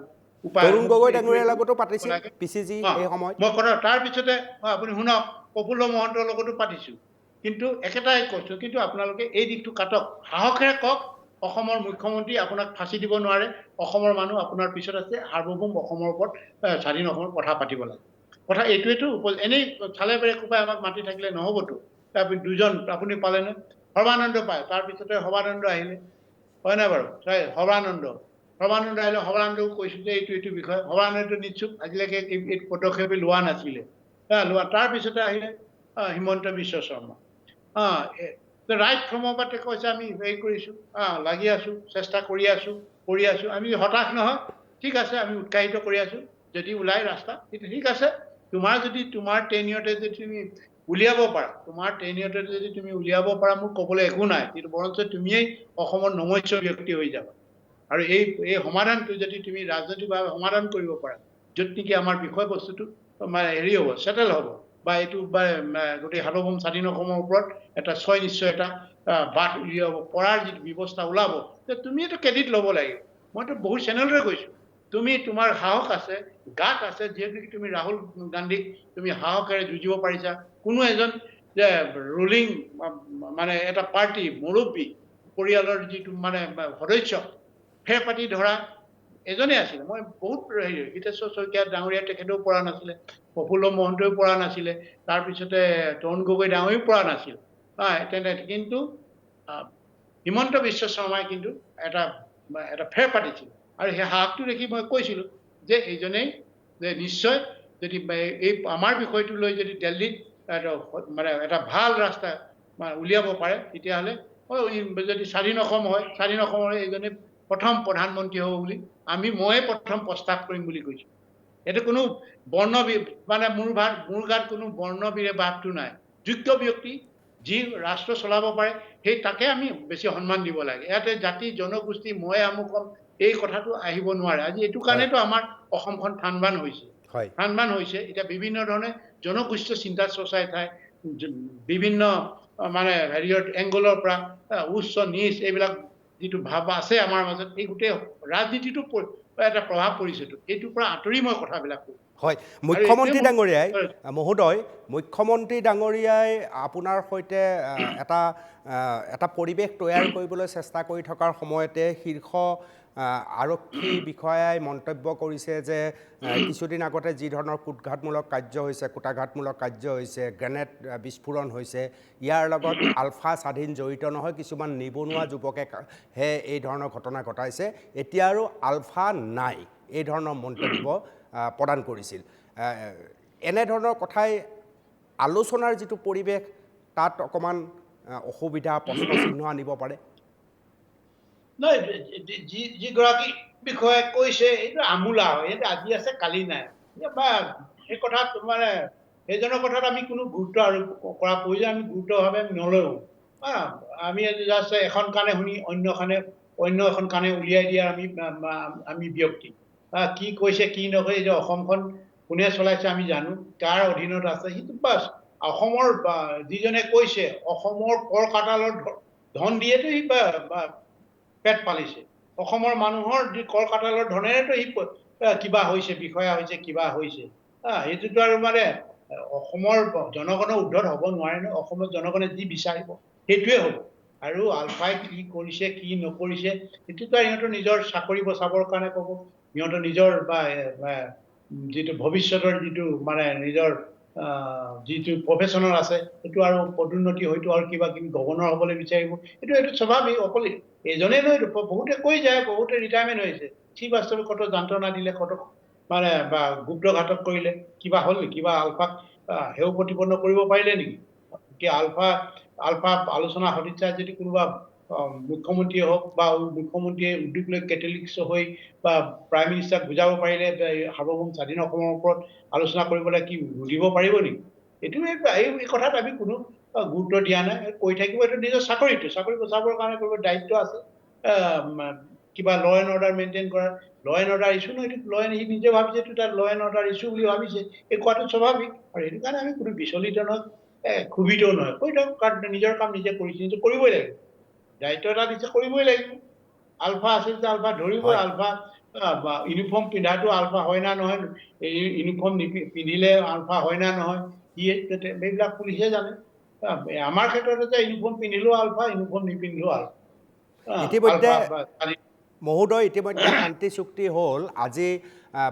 উপায় তৰুণ গগৈ ডাঙৰীয়াৰ লগতো পাতিছিল PCG এই সময়ত মই কথা তাৰপিছতে আপুনি শুনক প্ৰফুল্ল মহন্তৰ লগতো পাতিছোঁ কিন্তু একেটাই কৈছোঁ কিন্তু আপোনালোকে এই দিশটো কাটক সাহসেৰে কওক অসমৰ মুখ্যমন্ত্ৰী আপোনাক ফাঁচি দিব নোৱাৰে অসমৰ মানুহ আপোনাৰ পিছত আছে সাৰ্বভৌম অসমৰ ওপৰত স্বাধীন অসমৰ কথা পাতিব লাগে কথা এইটোৱেতো এনেই চালে বেৰে কোবাই আমাক মাতি থাকিলে নহ'বতো দুজন আপুনি পালেনে সৰ্বানন্দ পায় তাৰপিছতে সৰ্বানন্দ আহিলে হয় নাই বাৰু সৰ্বানন্দ আহিলে সৰ্বানন্দও কৈছোঁ যে এইটো বিষয় সৰ্বানন্দ নিশ্চুক আজিলৈকে এই পদক্ষেপে লোৱা নাছিলে তাৰপিছতে আহিলে হিমন্ত বিশ্ব শৰ্মা ৰাইট ফ্ৰমৰ পৰা কৈছে আমি হেৰি কৰিছোঁ লাগি আছোঁ চেষ্টা কৰি আছোঁ আমি হতাশ নহয় ঠিক আছে আমি উৎসাহিত কৰি আছোঁ যদি ওলাই ৰাস্তা ঠিক আছে তোমাৰ টেনিয়ৰতে যদি তুমি উলিয়াব পাৰা মোৰ ক'বলৈ একো নাই কিন্তু বৰঞ্চ তুমিয়েই অসমৰ নমস্য ব্যক্তি হৈ যাবা আৰু এই সমাধানটো যদি তুমি ৰাজনৈতিকভাৱে সমাধান কৰিব পাৰা য'ত নেকি আমাৰ বিষয়বস্তুটো মানে হেৰি হ'ব চেটেল হ'ব বা এইটো গোটেই সাৰ্বভৌম স্বাধীন অসমৰ ওপৰত এটা নিশ্চয় এটা বাট উলিয়াব পৰাৰ যিটো ব্যৱস্থা ওলাব যে তুমি এইটো ক্ৰেডিট ল'ব লাগিব মইতো বহুত চেনেলতে কৈছোঁ তুমি তোমাৰ সাহস আছে গাত আছে যিহেতু তুমি ৰাহুল গান্ধীক তুমি সাহসেৰে যুঁজিব পাৰিছা কোনো এজন যে ৰুলিং মানে এটা পাৰ্টি মুৰব্বী পৰিয়ালৰ যিটো মানে সদস্য ফেৰ পাতি ধৰা এজনে আছিলে মই বহুত হিতেশ্বৰ শইকীয়া ডাঙৰীয়া তেখেতেও পৰা নাছিলে প্ৰফুল্ল মহন্তও পৰা নাছিলে তাৰপিছতে তৰুণ গগৈ ডাঙৰীয়াও পৰা নাছিল কিন্তু হিমন্ত বিশ্ব শৰ্মাই কিন্তু এটা ফেৰ পাতিছিল আৰু সেই সাহসটো দেখি মই কৈছিলোঁ যে এইজনেই যে নিশ্চয় যদি এই আমাৰ বিষয়টো লৈ যদি দিল্লীত মানে এটা ভাল ৰাস্তা উলিয়াব পাৰে তেতিয়াহ'লে যদি স্বাধীন অসম হয় স্বাধীন অসমৰ এইজনে প্ৰথম প্ৰধানমন্ত্ৰী হ'ব বুলি ময়ে প্ৰথম প্ৰস্তাৱ কৰিম বুলি কৈছোঁ এইটো কোনো মানে মোৰ গাত কোনো বৰ্ণবিৰে ভাৱটো নাই যোগ্য ব্যক্তি যি ৰাষ্ট্ৰ চলাব পাৰে সেই তাকে আমি বেছি সন্মান দিব লাগে ইয়াতে জাতি জনগোষ্ঠী মই আমুক এই কথাটো আহিব নোৱাৰে আজি এইটো কাৰণেতো আমাৰ অসমখন থানবান হৈছে এতিয়া বিভিন্ন ধৰণে জনগোষ্ঠীয় চিন্তা চৰ্চাই ঠাই বিভিন্ন মানে হেৰিয়ৰ এংগলৰ পৰা উচ্চ নিচ এইবিলাক যিটো ভাৱ আছে আমাৰ মাজত এই গোটেই ৰাজনীতিটো এটা প্ৰভাৱ পৰিছেতো এইটোৰ পৰা আঁতৰি মই কথাবিলাক কওঁ হয় মুখ্যমন্ত্ৰী ডাঙৰীয়াই মহোদয় মুখ্যমন্ত্ৰী ডাঙৰীয়াই আপোনাৰ সৈতে এটা পৰিৱেশ তৈয়াৰ কৰিবলৈ চেষ্টা কৰি থকাৰ সময়তে শীৰ্ষ আৰক্ষী বিষয়াই মন্তব্য কৰিছে যে কিছুদিন আগতে যি ধৰণৰ কুটাঘাতমূলক কাৰ্য হৈছে গ্ৰেনেড বিস্ফোৰণ হৈছে ইয়াৰ লগত আলফা স্বাধীন জড়িত নহয় কিছুমান নিবনুৱা যুৱকেহে এই ধৰণৰ ঘটনা ঘটাইছে এতিয়া আৰু আলফা নাই এই ধৰণৰ মন্তব্য প্ৰদান কৰিছিল এনেধৰণৰ কথাই আলোচনাৰ যিটো পৰিৱেশ তাত অকণমান অসুবিধা প্ৰশ্ন চিহ্ন আনিব পাৰে নহয় যিগৰাকী বিষয়ে কৈছে এইটো আমোলা হয়, এইটো আজি আছে কালি নাই বা সেই কথাত মানে সেইজনৰ কথাত আমি কোনো গুৰুত্ব আৰোপ কৰা প্ৰয়োজন আমি গুৰুত্বভাৱে নলওঁ। আমি জাষ্ট এখন কাণে শুনি অন্য এখন কাণে উলিয়াই দিয়া আমি ব্যক্তি। কি কৈছে কি নকয় যে অসমখন কোনে চলাইছে আমি জানো, কাৰ অধীনত আছে সেইটো বাছ। অসমৰ যিজনে কৈছে অসমৰ কৰ কাটালৰ ধন দিয়েতো সি পেট পালিছে। অসমৰ মানুহৰ কৰ কাটালৰ ধনেৰেতো সি কিবা হৈছে, বিষয়া হৈছে, কিবা হৈছে। সেইটোতো আৰু মানে অসমৰ জনগণৰ উদ্ধত হ'ব নোৱাৰে ন। অসমৰ জনগণে যি বিচাৰিব সেইটোৱে হ'ব। আৰু আলফাই কি কৰিছে কি নকৰিছে সেইটোতো সিহঁতৰ নিজৰ চাকৰি বচাবৰ কাৰণে ক'ব, সিহঁতৰ নিজৰ যিটো ভৱিষ্যতৰ যিটো মানে নিজৰ যিটো প্ৰফেশ্যনেল আছে সেইটো আৰু পদোন্নতি হয়তো আৰু কিবা কিবি গভৰ্ণৰ হ'বলৈ বিচাৰিব। এইটো স্বাভাৱিক। অকল এজনেই নহয়, বহুতে কৈ যায়, বহুতে ৰিটায়াৰমেণ্ট হৈছে। সি বাস্তৱে কত যন্ত্ৰণা দিলে, কত মানে বা গুপ্তঘাতক কৰিলে, কিবা হ'ল নেকি? কিবা আলফাক হেয় প্ৰতিপন্ন কৰিব পাৰিলে নেকি? কি আলফা আলোচনা সদিচ্ছাত যদি কোনোবা মুখ্যমন্ত্ৰীয়ে হওক বা মুখ্যমন্ত্ৰীয়ে উদ্যোগ লৈ কেথলিক্স হৈ বা প্ৰাইম মিনিষ্টাৰক বুজাব পাৰিলে সাৰ্বভৌম স্বাধীন অসমৰ ওপৰত আলোচনা কৰিবলৈ কি বুজিব পাৰিব নেকি? এই কথাত আমি কোনো গুৰুত্ব দিয়া নাই। কৈ থাকিব, এইটো নিজৰ চাকৰি বচাবৰ কাৰণে কৰিব, দায়িত্ব আছে কিবা ল এণ্ড অৰ্ডাৰ মেইনটেইন কৰা। ল এণ্ড অৰ্ডাৰ ইছ্যু নহয়, সি নিজে ভাবিছে এইটো তাৰ ল এণ্ড অৰ্ডাৰ ইছ্যু বুলি ভাবিছে। এই কোৱাটো স্বাভাৱিক। আৰু সেইটো কাৰণে আমি কোনো বিচলিত নহয়, ক্ষোভিতও নহয়। কৈ থাকক, কাৰণ নিজৰ কাম নিজে কৰিছে, নিজে কৰিবই লাগিব। দায়িত্ব এটা দিছে, কৰিবই লাগিব। আলফা আছিল যে আলফা ধৰিবই। হয় আলফা ইউনিফৰ্ম পিন্ধাটো আলফা হয় না নহয়, ইউনিফৰ্ম পিন্ধিলে আলফা হয় না নহয়, এইবিলাক পুলিচে জানে। আমাৰ ক্ষেত্ৰত যে ইউনিফৰ্ম পিন্ধিলেও আলফা, ইউনিফৰ্ম নিপিন্ধিলেও আলফা। ইতিমধ্যে আলফা মহোদয়, ইতিমধ্যে শান্তি চুক্তি হ'ল। আজি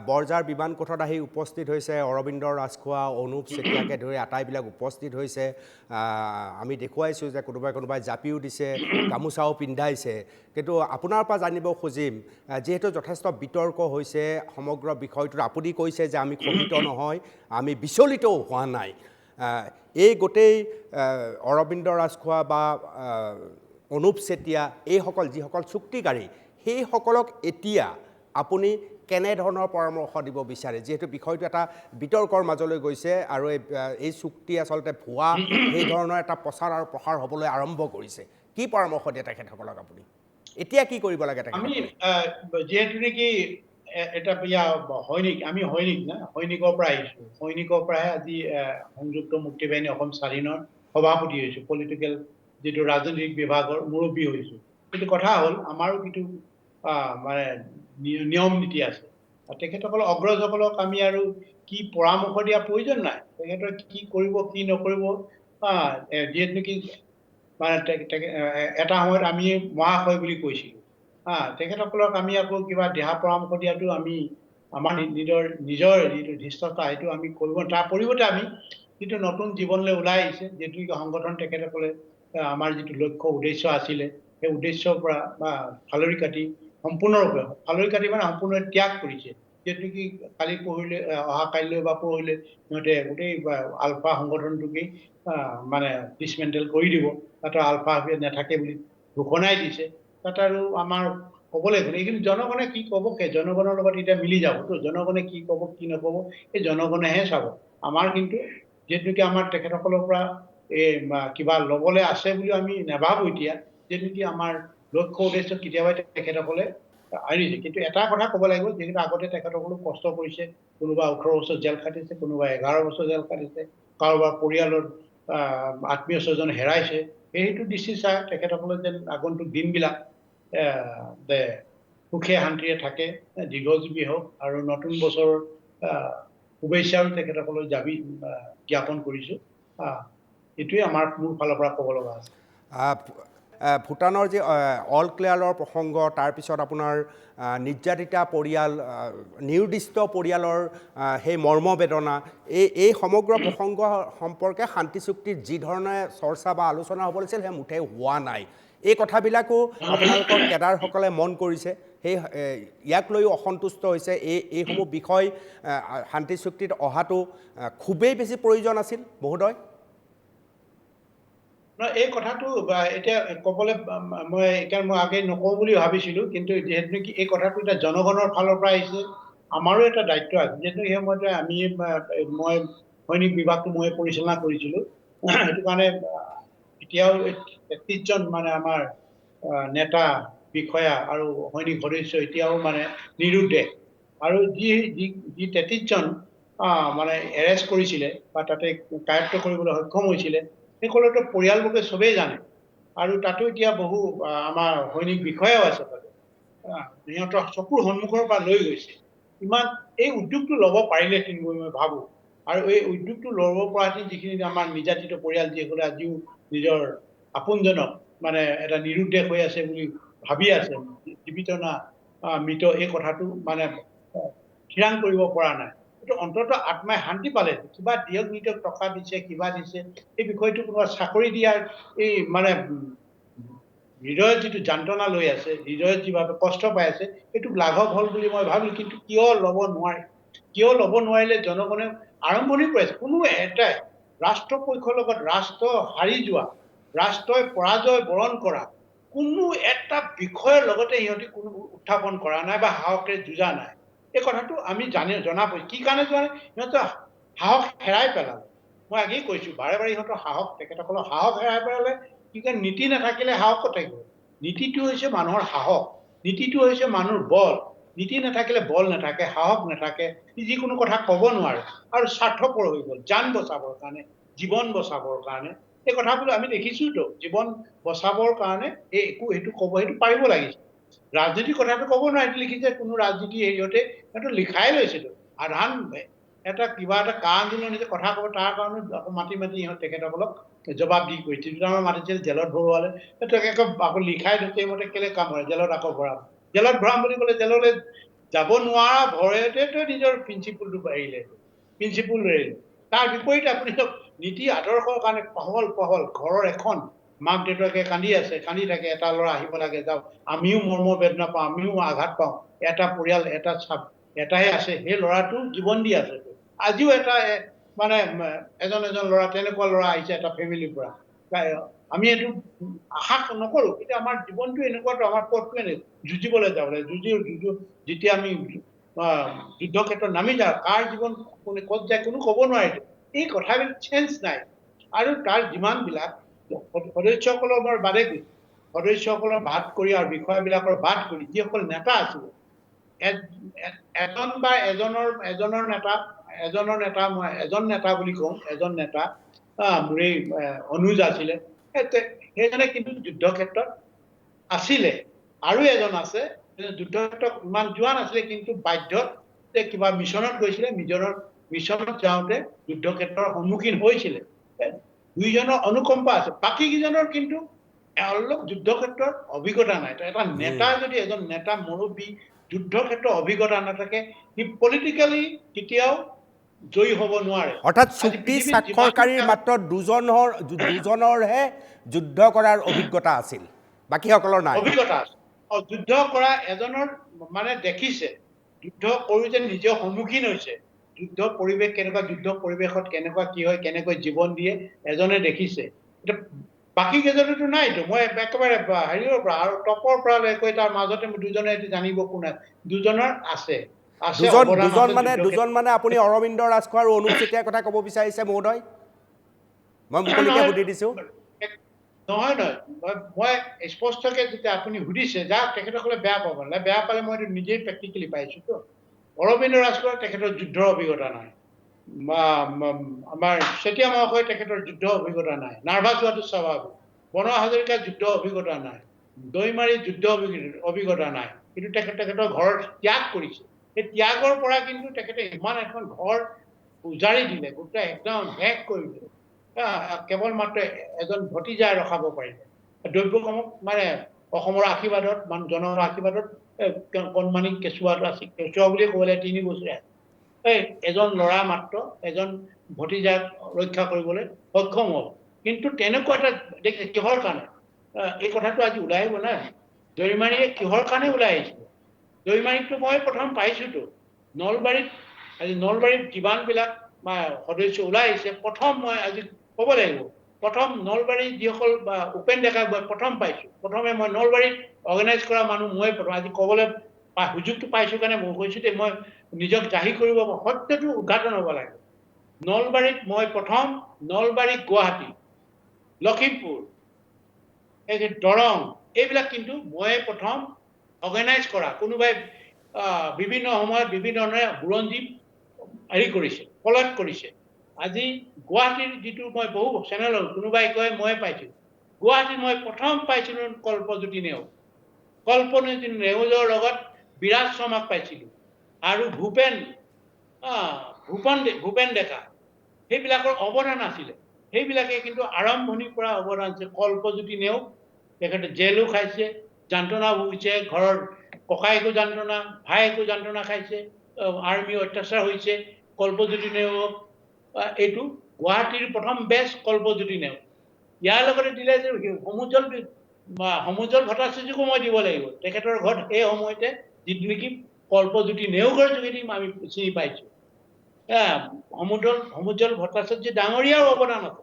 বৰঝাৰ বিমান কোঠত আহি উপস্থিত হৈছে অৰবিন্দ ৰাজখোৱা, অনুপ চেতিয়াকে ধৰি আটাইবিলাক উপস্থিত হৈছে। আমি দেখুৱাইছোঁ যে কোনোবাই জাপিও দিছে, গামোচাও পিন্ধাইছে। কিন্তু আপোনাৰ পৰা জানিব খুজিম, যিহেতু যথেষ্ট বিতৰ্ক হৈছে সমগ্ৰ বিষয়টোত, আপুনি কৈছে যে আমি ক্ষোভিত নহয়, আমি বিচলিতও হোৱা নাই। এই গোটেই অৰবিন্দ ৰাজখোৱা বা অনুপ চেতিয়া, এইসকল যিসকল চুক্তিকাৰী, সেইসকলক এতিয়া আপুনি কেনেধৰণৰ পৰামৰ্শ দিব বিচাৰে? যিহেতু বিষয়টো এটা বিতৰ্কৰ মাজলৈ গৈছে আৰু এই চুক্তি আচলতে ভুৱা, সেই ধৰণৰ এটা প্ৰচাৰ আৰু প্ৰসাৰ হ'বলৈ আৰম্ভ কৰিছে। কি পৰামৰ্শ দিয়ে তেখেতসকলক আপুনি? এতিয়া কি কৰিব লাগে আমি তেখেতসকলে? যিহেতু নেকি এটা আমি সৈনিকৰ পৰা আহিছো, সৈনিকৰ পৰাহে আজি সংযুক্ত মুক্তি বাহিনী অসম স্বাধীনৰ সভাপতি হৈছো, পলিটিকেল যিটো ৰাজনৈতিক বিভাগৰ মুৰব্বী হৈছো। কিন্তু কথা হ'ল আমাৰো কিছু মানে নিয়ম নীতি আছে। তেখেতসকলক অগ্ৰজসকলক আমি আৰু কি পৰামৰ্শ দিয়া প্ৰয়োজন নাই। তেখেতৰ কি কৰিব কি নকৰিব, যিহেতু নেকি মানে এটা সময়ত আমি মহাশয় বুলি কৈছিলো। তেখেতসকলক আমি আকৌ কিবা দিহা পৰামৰ্শ দিয়াটো আমাৰ নিজৰ যিটো ধৃষ্টতা সেইটো আমি কৰিব। তাৰ পৰিৱৰ্তে আমি যিটো নতুন জীৱনলৈ ওলাই আহিছে, যিটো সংগঠন তেখেতসকলে আমাৰ যিটো লক্ষ্য উদ্দেশ্য আছিলে, সেই উদ্দেশ্যৰ পৰা বা ফালৰি কাটি সম্পূৰ্ণৰূপে মানে সম্পূৰ্ণ ত্যাগ কৰিছে। যিহেতু কি কালি পৰহিলে, অহা কাইলৈ বা পৰহিলে সিহঁতে গোটেই আলফা সংগঠনটোকেই মানে ডিছমেণ্টেল কৰি দিব, তাত আলফা নাথাকে বুলি ঘোষণাই দিছে। তাত আৰু আমাৰ ক'বলৈ গ'লে কিন্তু জনগণে কি ক'ব, সেই জনগণৰ লগত এতিয়া মিলি যাবতো। জনগণে কি ক'ব কি নক'ব এই জনগণেহে চাব। আমাৰ কিন্তু যিহেতুকে আমাৰ তেখেতসকলৰ পৰা কিবা ল'বলৈ আছে বুলি আমি নাভাবো এতিয়া, যিহেতুকে আমাৰ লক্ষ্য উদ্দেশ্য কেতিয়াবাই তেখেতসকলে আনিছে। কিন্তু এটা কথা ক'ব লাগিব, যিহেতু আগতে তেখেতসকলো কষ্ট কৰিছে, কোনোবা 18 বছৰ জেল খাটিছে, কোনোবা 11 বছৰ জেল খাটিছে, কাৰোবাৰ পৰিয়ালৰ আত্মীয় স্বজন হেৰাইছে। সেইটো দৃষ্টি চাই তেখেতসকলে যেন আগন্তুক দিনবিলাক সুখে শান্তিৰে থাকে, দীৰ্ঘজীৱী হওক, আৰু নতুন বছৰৰ শুভেচ্ছাও তেখেতসকলৈ জ্ঞাপন কৰিছো। এইটোৱে আমাৰ মোৰ ফালৰ পৰা ক'ব লগা আছে। ভূটানৰ যি অল ক্লিয়াৰৰ প্ৰসংগ, তাৰপিছত আপোনাৰ নিৰ্যাতিতা পৰিয়াল, নিৰ্দিষ্ট পৰিয়ালৰ সেই মৰ্মবেদনা, এই সমগ্ৰ প্ৰসংগ সম্পৰ্কে শান্তি চুক্তিৰ যি ধৰণে চৰ্চা বা আলোচনা হ'ব লাগিছিল সেই মুঠেই হোৱা নাই। এই কথাবিলাকো আপোনালোকৰ কেডাৰসকলে মন কৰিছে, সেই ইয়াক লৈও অসন্তুষ্ট হৈছে। এইসমূহ বিষয় শান্তি চুক্তিত অহাটো খুবেই বেছি প্ৰয়োজন আছিল মহোদয়। এই কথাটো এতিয়া ক'বলৈ মই আগে নকওঁ বুলি ভাবিছিলোঁ, কিন্তু যিহেতু নেকি এই কথাটো এতিয়া জনগণৰ ফালৰ পৰা আহিছে, আমাৰো এটা দায়িত্ব আছে। যিহেতু সেই সময়তে মই সৈনিক বিভাগটো মই পৰিচালনা কৰিছিলোঁ। সেইটো কাৰণে এতিয়াও ৩৩জন মানে আমাৰ নেতা, বিষয়া আৰু সৈনিক সদস্য এতিয়াও মানে নিৰুদ্দেশ। আৰু যি ৩৩জন মানে এৰেষ্ট কৰিছিলে বা তাতে কায়ত্ব কৰিবলৈ সক্ষম হৈছিলে, সকলোতো পৰিয়ালবৰ্গে চবেই জানে। আৰু তাতো এতিয়া বহু আমাৰ সৈনিক বিষয়াও আছে তাতে। সিহঁতৰ চকুৰ সন্মুখৰ পৰা লৈ গৈছে। ইমান এই উদ্যোগটো ল'ব পাৰিলেহেঁতেন বুলি মই ভাবোঁ। আৰু এই উদ্যোগটো ল'ব পৰাহেঁতেন যিখিনি আমাৰ নিৰ্যাতিত পৰিয়াল, যিসকলে আজিও নিজৰ আপোনজনক মানে এটা নিৰুদ্দেশ হৈ আছে বুলি ভাবি আছে, জীৱিত না মৃত, এই কথাটো মানে থিৰাং কৰিব পৰা নাই। এইটো অন্ততঃ আত্মাই শান্তি পালে, কিবা দিয়ক নিদিয়ক, টকা দিছে, কিবা দিছে, এই বিষয়টো কোনোবা চাকৰি দিয়াৰ এই মানে হৃদয়ত যিটো যন্ত্ৰণা লৈ আছে, হৃদয়ত যিভাৱে কষ্ট পাই আছে, এইটো লাঘৱ হ'ল বুলি মই ভাবিলোঁ। কিন্তু কিয় ল'ব নোৱাৰে? কিয় ল'ব নোৱাৰিলে? জনগণে আৰম্ভণিৰ পৰাই, কোনো এটাই ৰাষ্ট্ৰপক্ষৰ লগত ৰাষ্ট্ৰ হাৰি যোৱা, ৰাষ্ট্ৰই পৰাজয় বৰণ কৰা কোনো এটা বিষয়ৰ লগতে সিহঁতি কোনো উত্থাপন কৰা নাই বা সাহসেৰে যুঁজা নাই। এই কথাটো আমি জনা পাইছোঁ। কি কাৰণে যোৱা নাই? সিহঁতে সাহস হেৰাই পেলালে। মই আগেই কৈছোঁ, বাৰে বাৰে সিহঁতৰ সাহস, তেখেতসকলৰ সাহস হেৰাই পেলালে। কি কাৰণে? নীতি নাথাকিলে সাহস ক'ত থাকিব? নীতিটো হৈছে মানুহৰ সাহস, নীতিটো হৈছে মানুহৰ বল। নীতি নাথাকিলে বল নাথাকে, সাহস নাথাকে, যিকোনো কথা ক'ব নোৱাৰে। আৰু স্বাৰ্থপৰ হৈ গ'ল, জান বচাবৰ কাৰণে, জীৱন বচাবৰ কাৰণে। এই কথাবোৰ আমি দেখিছোঁতো, জীৱন বচাবৰ কাৰণে সেইটো ক'ব, সেইটো পাৰিব লাগিছিল। ৰাজনীতিৰ কথাটো ক'ব নোৱাৰে, লিখিছে কোনো ৰাজনীতি হেৰিয়তে, সেইটো লিখাই লৈছেতো। সাধাৰণ এটা কিবা এটা আন্দোলন কথা ক'ব, তাৰ কাৰণে মাতি ইহঁত তেখেতসকলক জবাব দি কৰিছিল। দুটামান মাতিছিল, জেলত ভৰোৱালে। আকৌ লিখাই থৈছে, মতে কেলে কাম হয়, জেলত আকৌ ভৰাম। জেলত ভৰাম বুলি ক'লে জেললৈ যাব নোৱাৰা ভয়তেতো নিজৰ প্ৰিন্সিপালটো এৰিলে, প্ৰিন্সিপাল এৰিলে। তাৰ বিপৰীতে আপুনি নীতি আদৰ্শৰ কাৰণে পহল ঘৰৰ এখন মাক দেউতাকে কান্দি আছে, কান্দি থাকে, এটা ল'ৰা আহিব লাগে, যাওক, আমিও মৰ্ম বেদনা পাওঁ, আমিও আঘাত পাওঁ, এটা পৰিয়াল, এটাহে আছে, সেই ল'ৰাটো জীৱন দি আছে। আজিও এটা মানে এজন ল'ৰা, তেনেকুৱা ল'ৰা আহিছে এটা ফেমিলিৰ পৰা। আমি এইটো আশা নকৰো, কিন্তু আমাৰ জীৱনটো এনেকুৱাতো, আমাৰ পথটো এনেকুৱা, যুঁজিবলৈ যাব লাগে। যেতিয়া আমি যুদ্ধ ক্ষেত্ৰত নামি যাওঁ, কাৰ জীৱন কোনে ক'ত যায় কোনো ক'ব নোৱাৰে। এই কথাবিলাক চেঞ্জ নাই। আৰু তাৰ যিমানবিলাক সদস্যসকলৰ মই বাদে গৈছোঁ, সদস্যসকলৰ বাদ কৰি আৰু বিষয়াবিলাকৰ বাদ কৰি যিসকল নেতা আছিলে, এজন বা এজনৰ নেতা বুলি কওঁ, এজন নেতা, মোৰ এই অনুজ আছিলে, সেইজনে কিন্তু যুদ্ধ ক্ষেত্ৰত আছিলে। আৰু এজন আছে, যুদ্ধ ক্ষেত্ৰত ইমান যোৱা নাছিলে, কিন্তু বাধ্যত কিবা মিছনত গৈছিলে, মিছনত যাওঁতে যুদ্ধ ক্ষেত্ৰৰ সন্মুখীন হৈছিলে। দুইজনৰ অনুকম্পা আছে, বাকী কেইজনৰ কিন্তু অলপ যুদ্ধ ক্ষেত্ৰত অভিজ্ঞতা নাই। এটা নেতা যদি, এজন নেতা মুৰব্বী যুদ্ধ ক্ষেত্ৰত অভিজ্ঞতা নাথাকে, সি পলিটিকেলি কেতিয়াও জয়ী হ'ব নোৱাৰে। অৰ্থাৎ চুক্তি স্বাক্ষৰকাৰীৰ মাত্ৰ দুজনৰহে যুদ্ধ কৰাৰ অভিজ্ঞতা আছিল, বাকীসকলৰ নাই। অভিজ্ঞতা আছে। যুদ্ধ কৰা এজনৰ মানে দেখিছে, যুদ্ধ কৰোঁতে নিজে সন্মুখীন হৈছে, যুদ্ধ পৰিৱেশ কেনেকুৱা, যুদ্ধ পৰিৱেশত কেনেকুৱা কি হয়, কেনেকৈ জীৱন দিয়ে, এজনে দেখিছে। এতিয়া বাকী কেইজনেতো নাইতো। মই একেবাৰে হেৰিয়ৰ পৰা আৰু টপৰ পৰা লৈকৈ তাৰ মাজতে দুজনে জানিব কোনে, দুজনৰ আছে। দুজন মানে আপুনি অৰবিন্দ ৰাজখোৱা আৰু অনুপ চেতিয়াৰ কথা ক'ব বিচাৰিছে মহোদয়? মই মুকলিকে সুধি দিছোঁ। নহয়, মই স্পষ্টকে যেতিয়া আপুনি সুধিছে, যাক তেখেতসকলে বেয়া পাব নালাগে, বেয়া পালে মই নিজেই প্ৰেক্টিকেলি পাইছোতো। অৰবিন্দ ৰাজখোৱাৰ তেখেতৰ যুদ্ধৰ অভিজ্ঞতা নাই, বা আমাৰ চেতিয়া মহাশয় তেখেতৰ যুদ্ধ অভিজ্ঞতা নাই, নাৰ্ভাছ হোৱাটো স্বাভাৱিক। বনোৱা হাজৰিকাৰ যুদ্ধ অভিজ্ঞতা নাই, দৈমাৰীৰ যুদ্ধ অভিজ্ঞতা নাই, কিন্তু তেখেতৰ ঘৰ ত্যাগ কৰিছে। সেই ত্যাগৰ পৰা কিন্তু তেখেতে ইমান এখন ঘৰ উজাৰি দিলে, গোটেই একদম শেষ কৰি দিলে। কেৱল মাত্ৰ এজন ভতিজাই ৰখাব পাৰিলে। দ্ৰব্যসমূহ মানে অসমৰ আশীৰ্বাদত, জনৰ আশীৰ্বাদত কণমানি কেঁচুৱাটো আছিল, কেঁচুৱা বুলিয়ে ক'বলৈ 3 বছৰীয়া। এজন ল'ৰা মাত্ৰ, এজন ভতিজাক ৰক্ষা কৰিবলৈ সক্ষম হ'ল। কিন্তু তেনেকুৱা এটা কিহৰ কাৰণে এই কথাটো আজি ওলাই আহিব না, দৈমাৰীয়ে কিহৰ কাৰণে ওলাই আহিছিলে? দৈমাৰীতটো মই প্ৰথম পাইছোতো, নলবাৰীত যিমানবিলাক সদস্য ওলাই আহিছে, প্ৰথম মই আজি ক'ব লাগিব, প্ৰথম নলবাৰী যিসকল উপেন ডেকা প্ৰথম পাইছোঁ, প্ৰথমে মই নলবাৰীত অৰ্গেনাইজ কৰা মানুহ মই প্ৰথম আজি ক'বলৈ সুযোগটো পাইছোঁ কাৰণে মই কৈছোঁ যে মই নিজক জাহিৰ কৰিব সত্যটো উদ্ঘাটন হ'ব লাগে। নলবাৰীত মই প্ৰথম, নলবাৰী, গুৱাহাটী, লখিমপুৰ, এই যে দৰং, এইবিলাক কিন্তু মই প্ৰথম অৰ্গেনাইজ কৰা। কোনোবাই বিভিন্ন সময়ত বিভিন্ন ধৰণে বুৰঞ্জী হেৰি কৰিছে, ফলত কৰিছে। আজি গুৱাহাটীৰ যিটো মই বহু চেনেল কোনোবাই কয় মই পাইছোঁ, গুৱাহাটীত মই প্ৰথম পাইছিলোঁ কল্পজ্যোতি নেওগ। কল্পজ্যোতি নেওগৰ লগত বিৰাজ শৰ্মাক পাইছিলোঁ আৰু ভূপেন ডেকা, সেইবিলাকৰ অৱদান আছিলে। সেইবিলাকে কিন্তু আৰম্ভণিৰ পৰা অৱদান আছে। কল্পজ্যোতি নেওগ তেখেতে জেলো খাইছে, যন্ত্ৰণা ভুগিছে, ঘৰৰ ককায়েকো যন্ত্ৰণা, ভায়েকো যন্ত্ৰণা খাইছে, আৰ্মি অত্যাচাৰ হৈছে। কল্পজ্যোতি নেওগ এইটো গুৱাহাটীৰ প্ৰথম বেষ্ট কল্পজ্যোতি নেওগ। ইয়াৰ লগতে দিলে যে সমুজ্জ্বল ভট্টাচাৰ্যকো মই দিব লাগিব। তেখেতৰ ঘৰত এই সময়তে যিটো নেকি কল্পজ্যোতি নেওগৰ যোগেদি আমি চিনি পাইছোঁ। সমুজ্জ্বল ভট্টাচাৰ্য ডাঙৰীয়াও অৱদান আছে।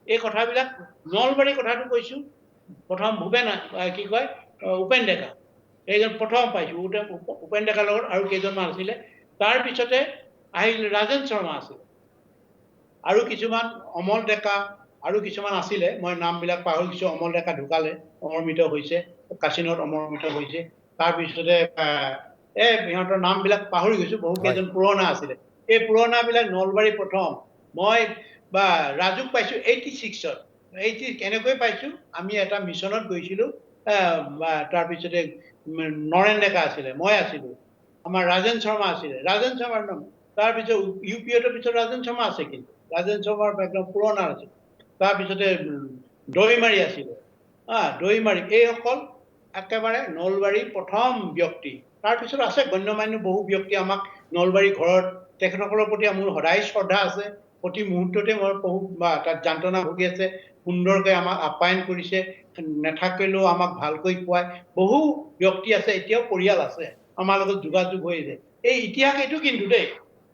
এই কথাবিলাক নলবাৰীৰ কথাটো কৈছোঁ। প্ৰথম উপেন ডেকা, এইজন প্ৰথম পাইছোঁ। উপেন ডেকাৰ লগত আৰু কেইজনমান আছিলে। তাৰপিছতে আহিল ৰাজেন শৰ্মা আছিলে, আৰু কিছুমান অমল ডেকা আৰু কিছুমান আছিলে, মই নামবিলাক পাহৰি গৈছোঁ। অমল ডেকা ঢুকালে, অমৰমিত হৈছে, কাশীনাথ অমৰমিত হৈছে। তাৰপিছতে সিহঁতৰ নামবিলাক পাহৰি গৈছোঁ। বহু কেইজন পুৰণা আছিলে। এই পুৰণাবিলাক নলবাৰী প্ৰথম। মই ৰাজুক পাইছোঁ 86ত। কেনেকৈ পাইছোঁ, আমি এটা মিছনত গৈছিলোঁ। তাৰপিছতে নৰেন ডেকা আছিলে, মই আছিলোঁ, আমাৰ ৰাজেন শৰ্মা আছিলে, ৰাজেন শৰ্মাৰ নাম। তাৰপিছত UPৰ পিছত ৰাজেন শৰ্মা আছে, কিন্তু ৰাজেন শৰ্মাৰ একদম পুৰণা আছিল। তাৰপিছতে দৈমাৰী আছিলে, দৈমাৰী। এইসকল একেবাৰে নলবাৰীৰ প্ৰথম ব্যক্তি। তাৰপিছত আছে গণ্যমান্য বহু ব্যক্তি আমাক নলবাৰী ঘৰত, তেখেতসকলৰ প্ৰতি মোৰ সদায় শ্ৰদ্ধা আছে। প্ৰতি মুহূৰ্ততে মই তাত যন্ত্ৰণা ভুগি আছে, সুন্দৰকৈ আমাক আপ্যায়ন কৰিছে, নাথাকিলেও আমাক ভালকৈ খুৱায়। বহু ব্যক্তি আছে, এতিয়াও পৰিয়াল আছে, আমাৰ লগত যোগাযোগ হৈ আছে। এই ইতিহাস এইটো কিন্তু দেই,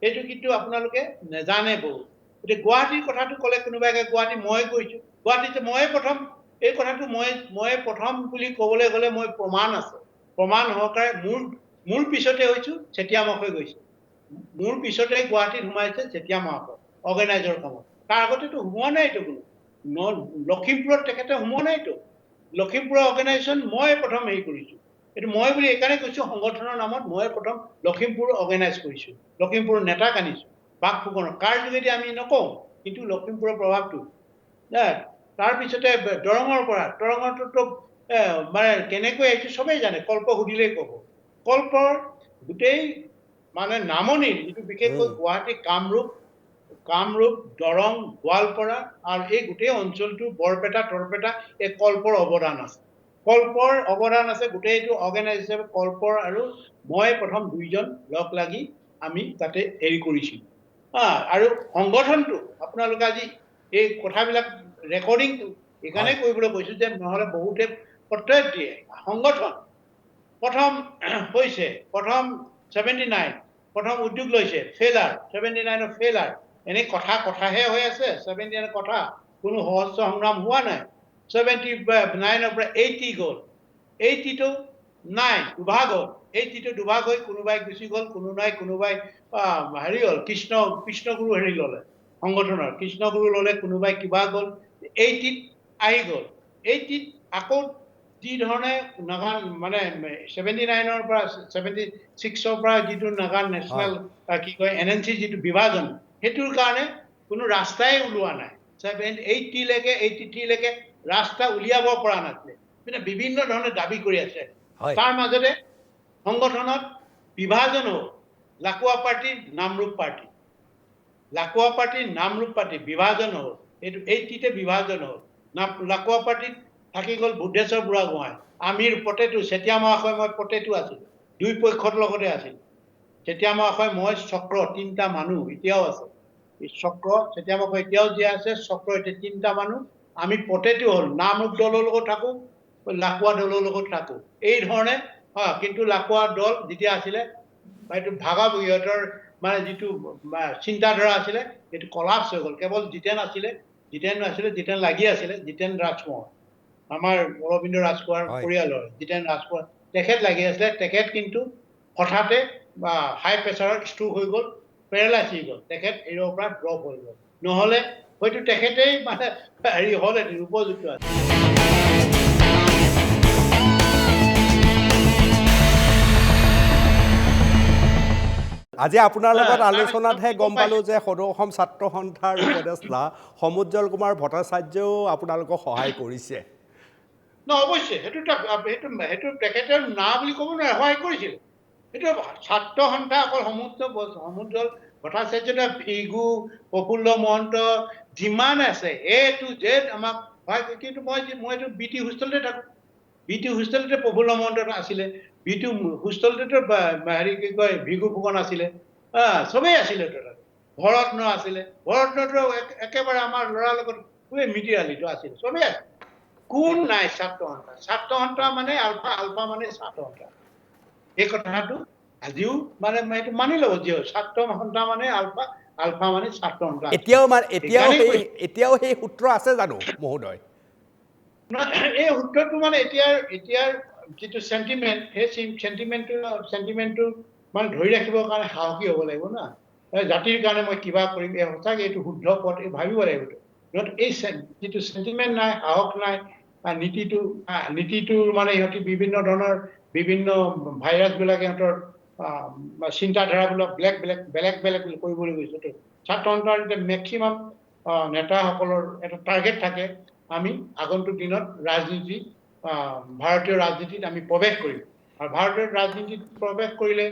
এইটো কিন্তু আপোনালোকে নেজানে বহু। গতিকে গুৱাহাটীৰ কথাটো ক'লে কোনোবাই গুৱাহাটী মই গৈছোঁ, গুৱাহাটীতে ময়ে প্ৰথম। এই কথাটো মই প্ৰথম বুলি ক'বলৈ গ'লে মই প্ৰমাণ আছে, প্ৰমাণ সহকাৰে মোৰ পিছতে হৈছোঁ চেতিয়া মহোদয় গৈছে। মোৰ পিছতে গুৱাহাটীত সোমাইছে চেতিয়া মহোদয় অৰ্গেনাইজৰ কামত। তাৰ আগতেতো সোমোৱা নাইতো কোনো। লখিমপুৰত তেখেতে সোমোৱা নাইতো। লখিমপুৰৰ অৰ্গেনাইজেশ্যন মই প্ৰথম হেৰি কৰিছোঁ। এইটো মই বুলি এইকাৰণে কৈছোঁ, সংগঠনৰ নামত মই প্ৰথম লখিমপুৰ অৰ্গেনাইজ কৰিছোঁ, লখিমপুৰৰ নেতাক আনিছোঁ। বাক ফুকনৰ কাৰ যোগেদি আমি নকওঁ, কিন্তু লখিমপুৰৰ প্ৰভাৱটো। তাৰপিছতে দৰঙৰটোতো মানে কেনেকৈ আহিছোঁ চবেই জানে, কল্প সুধিলেই ক'ব। কল্পৰ গোটেই মানে নামনিৰ যিটো বিশেষকৈ গুৱাহাটী, কামৰূপ, দৰং, গোৱালপাৰা আৰু এই গোটেই অঞ্চলটো বৰপেটা, এই কল্পৰ অৱদান আছে। কল্পৰ অৱদান আছে। গোটেইটো অৰ্গেনাইজ হিচাপে কল্পৰ আৰু মই প্ৰথম দুইজন লগ লাগি আমি তাতে হেৰি কৰিছিলোঁ। আৰু সংগঠনটো আপোনালোকে আজি এই কথাবিলাক ৰেকৰ্ডিংটো এইকাৰণে কৰিবলৈ কৈছোঁ যে নহ'লে বহুতে প্ৰত্যয় দিয়ে। সংগঠন প্ৰথম হৈছে, প্ৰথম 79, প্ৰথম উদ্যোগ লৈছে, ফেইলাৰ, 79ৰ ফেইলাৰ। এনেই কথাহে হৈ আছে। 79ৰ কথা, কোনো সহস্ৰ সংগ্ৰাম হোৱা নাই। 79ৰ পৰা 80 গ'ল, 80টো নাই, দুভাগ হ'ল। 80টো দুভাগ হৈ কোনোবাই গুচি গ'ল, কোনোবাই হেৰি হ'ল, কৃষ্ণগুৰু হেৰি ল'লে সংগঠনৰ, কৃষ্ণগুৰু ল'লে, কোনোবাই কিবা গ'ল। 80ত আহি গ'ল। 80ত আকৌ যি ধৰণে নাগান মানে 79ৰ পৰা 76ৰ পৰা যিটো নাগান নেশ্যনেল NNC যিটো বিভাজন, সেইটোৰ কাৰণে কোনো ৰাস্তাই ওলোৱা নাই। 83লৈকে ৰাস্তা উলিয়াব পৰা নাছিলে, কিন্তু বিভিন্ন ধৰণে দাবী কৰি আছে। তাৰ মাজতে সংগঠনত বিভাজন হ'ল। Lakuwa party, Namrup party, Lakuwa party, Namrup party বিভাজন হ'ল। এইটো 80তে বিভাজন হ'ল। লাকুৱা পাৰ্টিত থাকি গ'ল বুদ্ধেশ্বৰ বুঢ়াগোহাঁই, আমিৰ পটেটো, চেতিয়া মহাশয়, মই পটেটো আছিলোঁ, দুই পক্ষৰ লগতে আছিল। চেতিয়া মহাশয়, মই, চক্ৰ, তিনিটা মানুহ এতিয়াও আছে। চক্ৰ, চেতিয়া মহাশয় এতিয়াও জীয়াই আছে, চক্ৰ, এতিয়া তিনিটা মানুহ। আমি পটেটো হ'ল, নামৰূপ দলৰ লগত থাকোঁ, লাকুৱা দলৰ লগত থাকোঁ, এই ধৰণে। কিন্তু লাকুৱা দল যেতিয়া আছিলে, এইটো সিহঁতৰ মানে যিটো চিন্তাধাৰা আছিলে, সেইটো কলাপছ হৈ গ'ল। কেৱল জিতেন আছিলে, জিতেন আছিলে, জিতেন লাগি আছিলে, জিতেন ৰাজকোঁৱৰ, আমাৰ অৰবিন্দ ৰাজকোঁৱৰ পৰিয়ালৰ জিতেন ৰাজকোঁৱৰ, তেখেত লাগি আছিলে। তেখেত কিন্তু হঠাতে হাই প্ৰেছাৰত ষ্ট্ৰোক হৈ গ'ল, পেৰালাইজ হৈ গ'ল, তেখেত এৰিৰ পৰা ড্ৰপ হৈ গ'ল। নহ'লে হয়তো তেখেতেই মানে হেৰি হ'লহেঁতেন, উপযুক্ত আছিল। আজি আপোনাৰ লগত আলোচনাতহে গম পালোঁ যে সদৌ অসম ছাত্ৰ সন্থাৰ উপদেষ্টা সমুজ্জ্বল কুমাৰ ভট্টাচাৰ্যও আপোনালোকক সহায় কৰিছে। অৱশ্যে সেইটো তেখেতে না বুলি ক'ব নোৱাৰে, সহায় কৰিছিল। সেইটো ছাত্ৰ সন্থা অকল সমুজ্জ্বল ভট্টাচাৰ্য, ভিগু, প্ৰফুল্ল মহন্ত যিমান আছে A to Z আমাক সহায় কৰি। কিন্তু মইতো BT হোষ্টেলতে থাকোঁ, BT হোষ্টেলতে প্ৰফুল্ল মহন্ত আছিলে, BT হোষ্টেলতে হেৰি কি কয় ভিগু ফুকন আছিলে, চবেই আছিলে। ভৰত্ন আছিলে, ভৰত্নটো একেবাৰে আমাৰ ল'ৰাৰ লগত মিতিৰ আলিটো আছিলে, চবেই আছে। কোন নাই ছাত্ৰ সন্থা? ছাত্ৰ সন্থা মানে আলফা, আলফা মানে ছাত্ৰ সন্থা। এই কথাটো আজিও মানে এইটো মানি ল'ব, যে ছাত্ৰ সন্থা মানে আলফা, আলফা মানে ছাত্ৰ সন্থা। এতিয়াও সেই সূত্ৰ আছে জানো মহোদয়? এই সূত্ৰটো মানে এতিয়াৰ যিটো চেণ্টিমেণ্ট, সেই চেণ্টিমেণ্টটো মানে ধৰি ৰাখিবৰ কাৰণে সাহসী হ'ব লাগিব না। জাতিৰ কাৰণে মই কিবা কৰিম, সঁচাকৈ এইটো শুদ্ধ পথ, এই ভাবিব লাগিব। এই যিটো চেণ্টিমেণ্ট নাই, সাহস নাই, নীতিটোৰ মানে ইহঁতি বিভিন্ন ধৰণৰ বিভিন্ন ভাইৰাছবিলাকে সিহঁতৰ চিন্তাধাৰাবিলাক বেলেগ কৰিবলৈ গৈছে। ছাত্ৰ সন্থাৰ মেক্সিমাম নেতাসকলৰ এটা টাৰ্গেট থাকে, আমি আগন্তুক দিনত ভাৰতীয় ৰাজনীতিত আমি প্ৰৱেশ কৰিম। আৰু ভাৰতীয় ৰাজনীতিত প্ৰৱেশ কৰিলে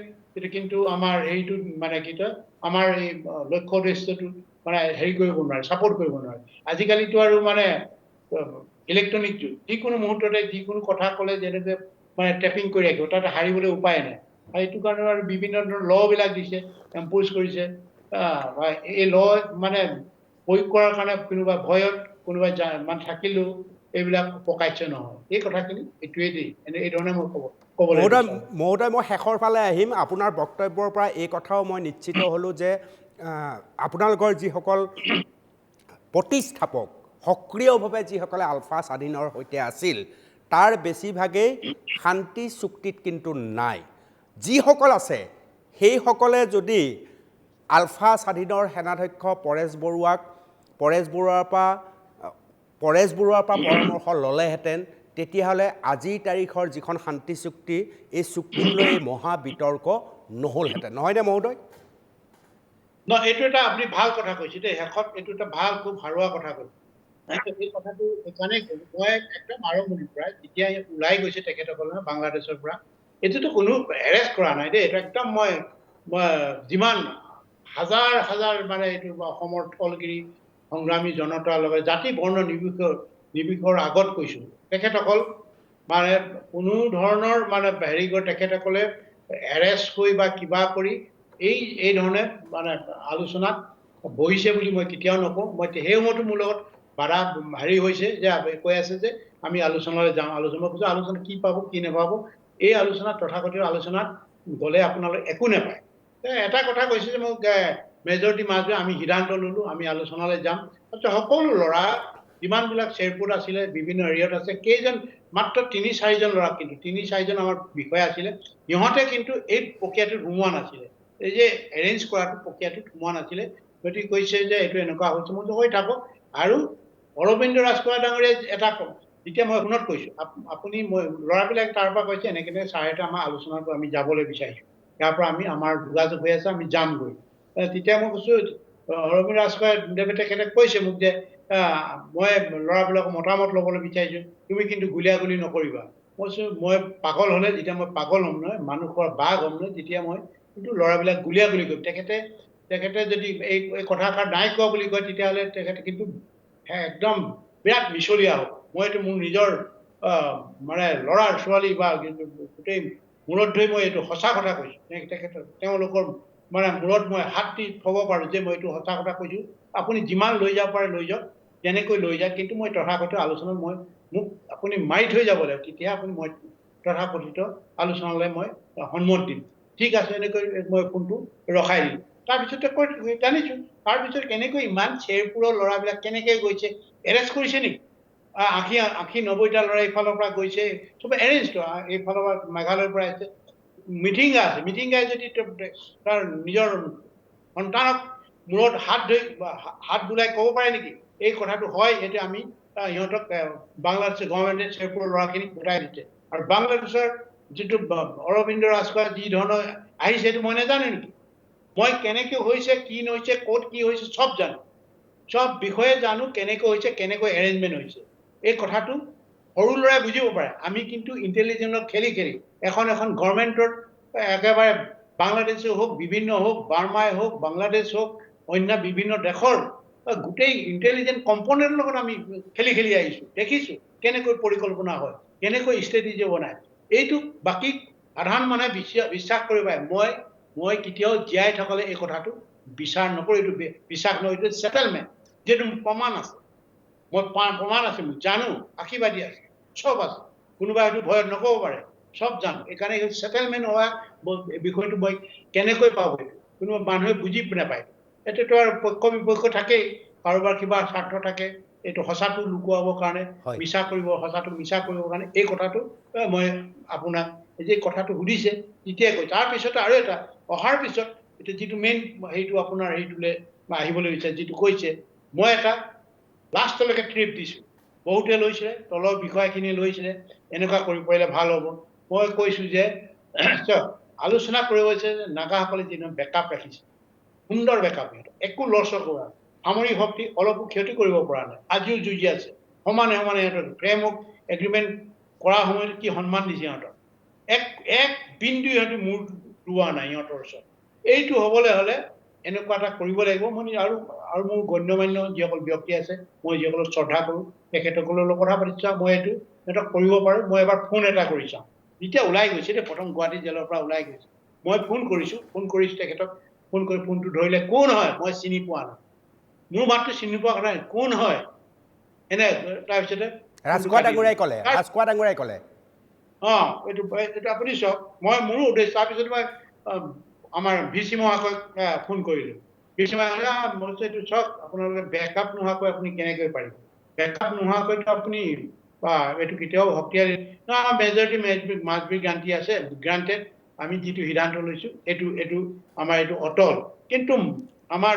কিন্তু আমাৰ হেৰিটো মানে কি কয়, আমাৰ এই লক্ষ্য উদ্দেশ্যটো মানে হেৰি কৰিব নোৱাৰে, ছাপোৰ্ট কৰিব নোৱাৰে। আজিকালিতো আৰু মানে ইলেক্ট্ৰনিক যুগ, যিকোনো মুহূৰ্ততে যিকোনো কথা ক'লে যেনেকৈ মানে টেপিং কৰি ৰাখিব, তাতে হাৰিবলৈ উপায় নাই। আৰু এইটো কাৰণে আৰু বিভিন্ন ধৰণৰ বিলাক দিছে, এম্প'জ কৰিছে। এই মানে প্ৰয়োগ কৰাৰ কাৰণে কোনোবা ভয়ত, কোনোবা মানে থাকিলেও এইবিলাক পকাইছে নহয়। এই কথাখিনি এইটোৱেই দেই, এই ধৰণে মই ক'ব লাগিব। মহোদয়, মই শেষৰ ফালে আহিম। আপোনাৰ বক্তব্যৰ পৰা এই কথাও মই নিশ্চিত হ'লোঁ যে আপোনালোকৰ যিসকল প্ৰতিষ্ঠাপক, সক্ৰিয়ভাৱে যিসকলে আলফা স্বাধীনৰ সৈতে আছিল, তাৰ বেছিভাগেই শান্তি চুক্তিত কিন্তু নাই। যিসকল আছে সেইসকলে যদি আলফা স্বাধীনৰ সেনাধ্যক্ষ পৰেশ বৰুৱাৰ পৰা পৰামৰ্শ ল'লেহেঁতেন, তেতিয়াহ'লে আজিৰ তাৰিখৰ যিখন শান্তি চুক্তি, এই চুক্তিক লৈ এই মহা বিতৰ্ক নহ'লহেঁতেন, নহয়নে মহোদয়? এইটো এটা আপুনি ভাল কথা কৈছে দেই, শেষত এইটো এটা ভাল, খুব সাৰুৱা কথা কৈছে। এই কথাটো সেইকাৰণে মই একদম আৰম্ভণিৰ পৰা যেতিয়া ওলাই গৈছে তেখেতসকলে বাংলাদেশৰ পৰা, এইটোতো কোনো এৰেষ্ট কৰা নাই দেই। এইটো একদম মই যিমান হাজাৰ মানে এইটো অসমৰ থলগিৰি সংগ্ৰামী জনতাৰ লগত জাতি বৰ্ণ নিৰ্বিশেষৰ আগত কৈছোঁ, তেখেতসকল মানে কোনো ধৰণৰ মানে হেৰি কৰি তেখেতসকলে এৰেষ্ট কৰি বা কিবা কৰি এই ধৰণে মানে আলোচনাত বহিছে বুলি মই কেতিয়াও নকওঁ। মই সেই সময়তো মোৰ লগত বাধা হেৰি হৈছে যে কৈ আছে যে আমি আলোচনালৈ যাওঁ, আলোচনা কি পাব কি নাপাব, এই আলোচনাত তথাকথিত আলোচনাত গ'লে আপোনালোকে একো নাপায়। এটা কথা কৈছে যে মোক মেজৰিটি মাজে আমি সিদ্ধান্ত ল'লোঁ, আমি আলোচনালৈ যাম। সকলো ল'ৰা যিমানবিলাক চেৰপুট আছিলে, বিভিন্ন এৰিয়াত আছে, মাত্ৰ ৩-৪জন ল'ৰা, কিন্তু ৩-৪জন আমাৰ বিষয়া আছিলে, সিহঁতে কিন্তু এই প্ৰক্ৰিয়াটোত সোমোৱা নাছিলে। এই যে এৰেঞ্জ কৰাটো প্ৰক্ৰিয়াটোত সোমোৱা নাছিলে। গতিকে কৈছে যে এইটো এনেকুৱা হৈছে, মই হৈ থাকক। আৰু অৰবিন্দ ৰাজখোৱা ডাঙৰীয়াই এটা যেতিয়া মই শুনত কৈছোঁ, আপুনি ল'ৰাবিলাক তাৰ পৰা কৈছে এনেকৈ ছাৰেটো আমাৰ আলোচনাটো আমি যাবলৈ বিচাৰিছোঁ, ইয়াৰ পৰা আমাৰ যোগাযোগ হৈ আছে, আমি যামগৈ। তেতিয়া মই কৈছোঁ, অৰবিন্দ ৰাজখোৱাই তেখেতে কৈছে মোক যে মই ল'ৰাবিলাকৰ মতামত ল'বলৈ বিচাৰিছোঁ, তুমি কিন্তু গুলীয়াগুলি নকৰিবা। মই কৈছোঁ মই পাগল হ'লে, যেতিয়া মই পাগল হ'ম নহয়, মানুহৰ বাঘ হ'ম নহয়, তেতিয়া মই কিন্তু ল'ৰাবিলাক গুলীয়াগুলি কৰিম। তেখেতে যদি এই কথাষাৰ নাই কোৱা বুলি কয়, তেতিয়াহ'লে তেখেতে কিন্তু একদম বিৰাট মিছলীয়া হ'ব। মই এইটো মোৰ নিজৰ মানে ল'ৰাৰ ছোৱালী বা গোটেই মূৰত ধৰি মই এইটো সঁচা কথা কৈছোঁ। তেওঁলোকৰ মানে মূৰত মই হাত দি থ'ব পাৰোঁ যে মই এইটো সঁচা কথা কৈছোঁ। আপুনি যিমান লৈ যাব পাৰে লৈ যাওক, তেনেকৈ লৈ যায়, কিন্তু মই তথাকথিত আলোচনাত মোক আপুনি মাৰি থৈ যাব লাগিব, তেতিয়া মই তথাকথিত আলোচনালৈ মই সন্মত দিম। ঠিক আছে, এনেকৈ মই ফোনটো ৰখাই দিলোঁ। তাৰপিছতে জানিছোঁ তাৰপিছত কেনেকৈ ইমান শ্বেৰপুৰৰ ল'ৰাবিলাক কেনেকৈ গৈছে, এৰেষ্ট কৰিছে নেকি? 80-90টা ল'ৰা এইফালৰ পৰা গৈছে, চব এৰেষ্ট, এইফালৰ পৰা মেঘালয়ৰ পৰা আহিছে। মিটিংগা আছে, মিটিংগাই যদি তাৰ নিজৰ সন্তানক মূৰত হাত বুলাই ক'ব পাৰে নেকি এই কথাটো হয়? সেইটো আমি সিহঁতক বাংলাদেশৰ গভৰ্ণমেণ্টে শ্বেৰপুৰৰ ল'ৰাখিনিক গোটাই দিছে। আৰু বাংলাদেশৰ যিটো অৰবিন্দ ৰাজখোৱা যি ধৰণৰ আহিছে সেইটো মই নাজানো নেকি? মই কেনেকৈ হৈছে, কি হৈছে, ক'ত কি হৈছে চব জানো, চব বিষয়ে জানো, কেনেকৈ হৈছে, কেনেকৈ এৰেঞ্জমেণ্ট হৈছে। এই কথাটো সৰু ল'ৰাই বুজিব পাৰে। আমি কিন্তু ইণ্টেলিজেন্সত খেলি খেলি এখন গভৰ্ণমেণ্টৰ একেবাৰে বাংলাদেশে হওক, বিভিন্ন হওক, বাৰ্মাই হওক, বাংলাদেশ হওক, অন্য বিভিন্ন দেশৰ গোটেই ইণ্টেলিজেন্ট কম্পনেণ্টৰ লগত আমি খেলি খেলি আহিছোঁ। দেখিছোঁ কেনেকৈ পৰিকল্পনা হয়, কেনেকৈ ষ্ট্ৰেটেজি বনায়। এইটো বাকী সাধাৰণ মানুহে বিশ্বাস কৰিব পাৰে। মই কেতিয়াও জীয়াই থকালে এই কথাটো বিচাৰ নকৰোঁ। এইটো বিশ্বাস নকৰোঁ, এইটো ছেটেলমেণ্ট, যিহেতু প্ৰমাণ আছে। মই প্ৰমাণ আছে, মই জানো, আশীৰ্বাদী আছে, চব আছে। কোনোবাই হয়তো ভয়ত নক'ব পাৰে, চব জানো। এইকাৰণে এই ছেটেলমেণ্ট হোৱা বিষয়টো মই কেনেকৈ পাব, কোনোবা মানুহে বুজি নাপায়। এইটোতো আৰু পক্ষ বিপক্ষ থাকেই, কাৰোবাৰ কিবা স্বাৰ্থ থাকে, এইটো সঁচাটো লুকুৱাবৰ কাৰণে, মিছা কৰিব, সঁচাটো মিছা কৰিবৰ কাৰণে। এই কথাটো মই আপোনাক যে কথাটো সুধিছে তেতিয়াই কৈ, তাৰপিছত আৰু এটা অহাৰ পিছত এতিয়া যিটো মেইন সেইটো আপোনাৰ সেইটোলৈ আহিবলৈ বিচাৰে, যিটো কৈছে, মই এটা লাষ্টলৈকে ট্ৰিপ দিছোঁ। বহুতে লৈছিলে, তলৰ বিষয়াখিনিয়ে লৈছিলে, এনেকুৱা কৰিব পাৰিলে ভাল হ'ব। মই কৈছোঁ যে আলোচনা কৰিব হৈছে যে নাগাসকলে যি বেকআপ ৰাখিছে, সুন্দৰ বেকআপ, একো লৰচৰ কৰা, সামৰিক শক্তি অলপো ক্ষতি কৰিব পৰা নাই, আজিও যুঁজি আছে সমানে সমানে। সিহঁতৰ ফ্ৰেমৱৰ্ক এগ্ৰিমেণ্ট কৰাৰ সময়ত কি সন্মান দিছে সিহঁতক, এক বিন্দু সিহঁতি মূৰ দোৱা নাই সিহঁতৰ ওচৰত। এইটো হ'বলৈ হ'লে এনেকুৱা এটা কৰিব লাগিব। মই আৰু মোৰ গণ্যমান্য যিসকল ব্যক্তি আছে, মই যিসকলক শ্ৰদ্ধা কৰোঁ, তেখেতসকলৰ লগত কথা পাতি চাওঁ, মই এইটো সিহঁতক কৰিব পাৰোঁ। মই এবাৰ ফোন এটা কৰি চাওঁ, যেতিয়া ওলাই গৈছে দেই, প্ৰথম গুৱাহাটী জেলৰ পৰা ওলাই গৈছে, মই ফোন কৰিছোঁ তেখেতক। ফোন কৰি ফোনটো ধৰিলে, কোন হয় মই চিনি পোৱা নাই, মোৰ মাতটো চিনি পোৱা কথা নাই, কোন হয় এনে। তাৰপিছতে ৰাজখোৱা ডাঙৰীয়াই ক'লে এইটো আপুনি চাওক, মোৰো উদ্দেশ্য। তাৰপিছত মই আমাৰ VC মহাশয়ক ফোন কৰিলোঁ। VC মহাশয় এইটো চাওক, আপোনালোকে বেকআপ নোহোৱাকৈ আপুনি কেনেকৈ পাৰিব? বেকআপ নোহোৱাকৈতো আপুনি এইটো কেতিয়াও শক্তিশালী মেজৰিটি মাষ্ট বি গ্ৰান্টি আছে, গ্ৰান্টেড। আমি যিটো সিদ্ধান্ত লৈছোঁ এইটো আমাৰ এইটো অটল। কিন্তু আমাৰ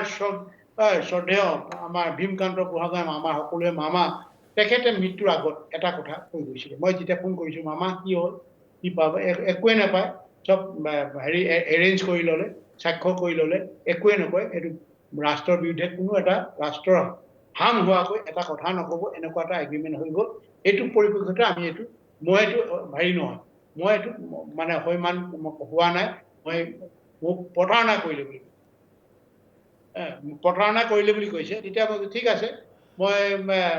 শ্ৰদ্ধেয় আমাৰ ভীমকান্ত বুঢ়াগোহাঁই মামা, সকলোৱে মামা, তেখেতে মৃত্যুৰ আগত এটা কথা কৈ গৈছিলে। মই যেতিয়া ফোন কৰিছোঁ, মামা কি হ'ল, কি পাব? একোৱে নাপায়, চব এৰেঞ্জ কৰি ল'লে, স্বাক্ষৰ কৰি ল'লে, একোৱে নকয়। এইটো ৰাষ্ট্ৰৰ বিৰুদ্ধে কোনো এটা ৰাষ্ট্ৰৰ হাম হোৱাকৈ এটা কথা নক'ব, এনেকুৱা এটা এগ্ৰিমেণ্ট হৈ গ'ল। এইটো পৰিপ্ৰেক্ষিততে আমি মই এইটো নহয়, মই এইটো মানে হৈমান হোৱা নাই, মোক প্ৰতাৰণা কৰিলে বুলি কৈছে। তেতিয়া মই ঠিক আছে,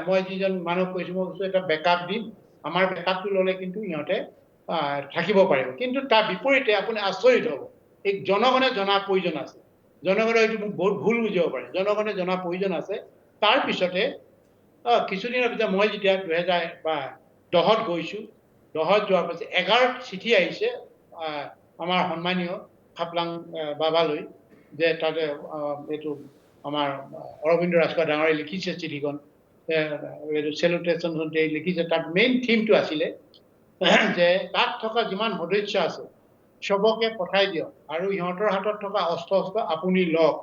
মই যিজন মানুহক কৈছোঁ, মই কৈছোঁ এটা বেকআপ দিম, আমাৰ বেকআপটো ল'লে কিন্তু সিহঁতে থাকিব পাৰিব। কিন্তু তাৰ বিপৰীতে আপুনি আচৰিত হ'ব, এই জনগণে জনাৰ প্ৰয়োজন আছে। জনগণে এইটো মোক বহুত ভুল বুজিব পাৰে, জনগণে জনাৰ প্ৰয়োজন আছে। তাৰপিছতে কিছুদিনৰ পিছত মই যেতিয়া 2010ত গৈছোঁ, 10ত যোৱাৰ পাছত 11ত চিঠি আহিছে আমাৰ সন্মানীয় খাপলাং বাবালৈ, যে তাতে এইটো আমাৰ অৰবিন্দ ৰাজখোৱা ডাঙৰীয়াই লিখিছে চিঠিখন, এইটো চেলুটেশ্যন লিখিছে। তাত মেইন থিমটো আছিলে যে তাত থকা যিমান সদস্য আছে চবকে পঠাই দিয়ক, আৰু সিহঁতৰ হাতত থকা অস্ত্ৰ আপুনি লওক,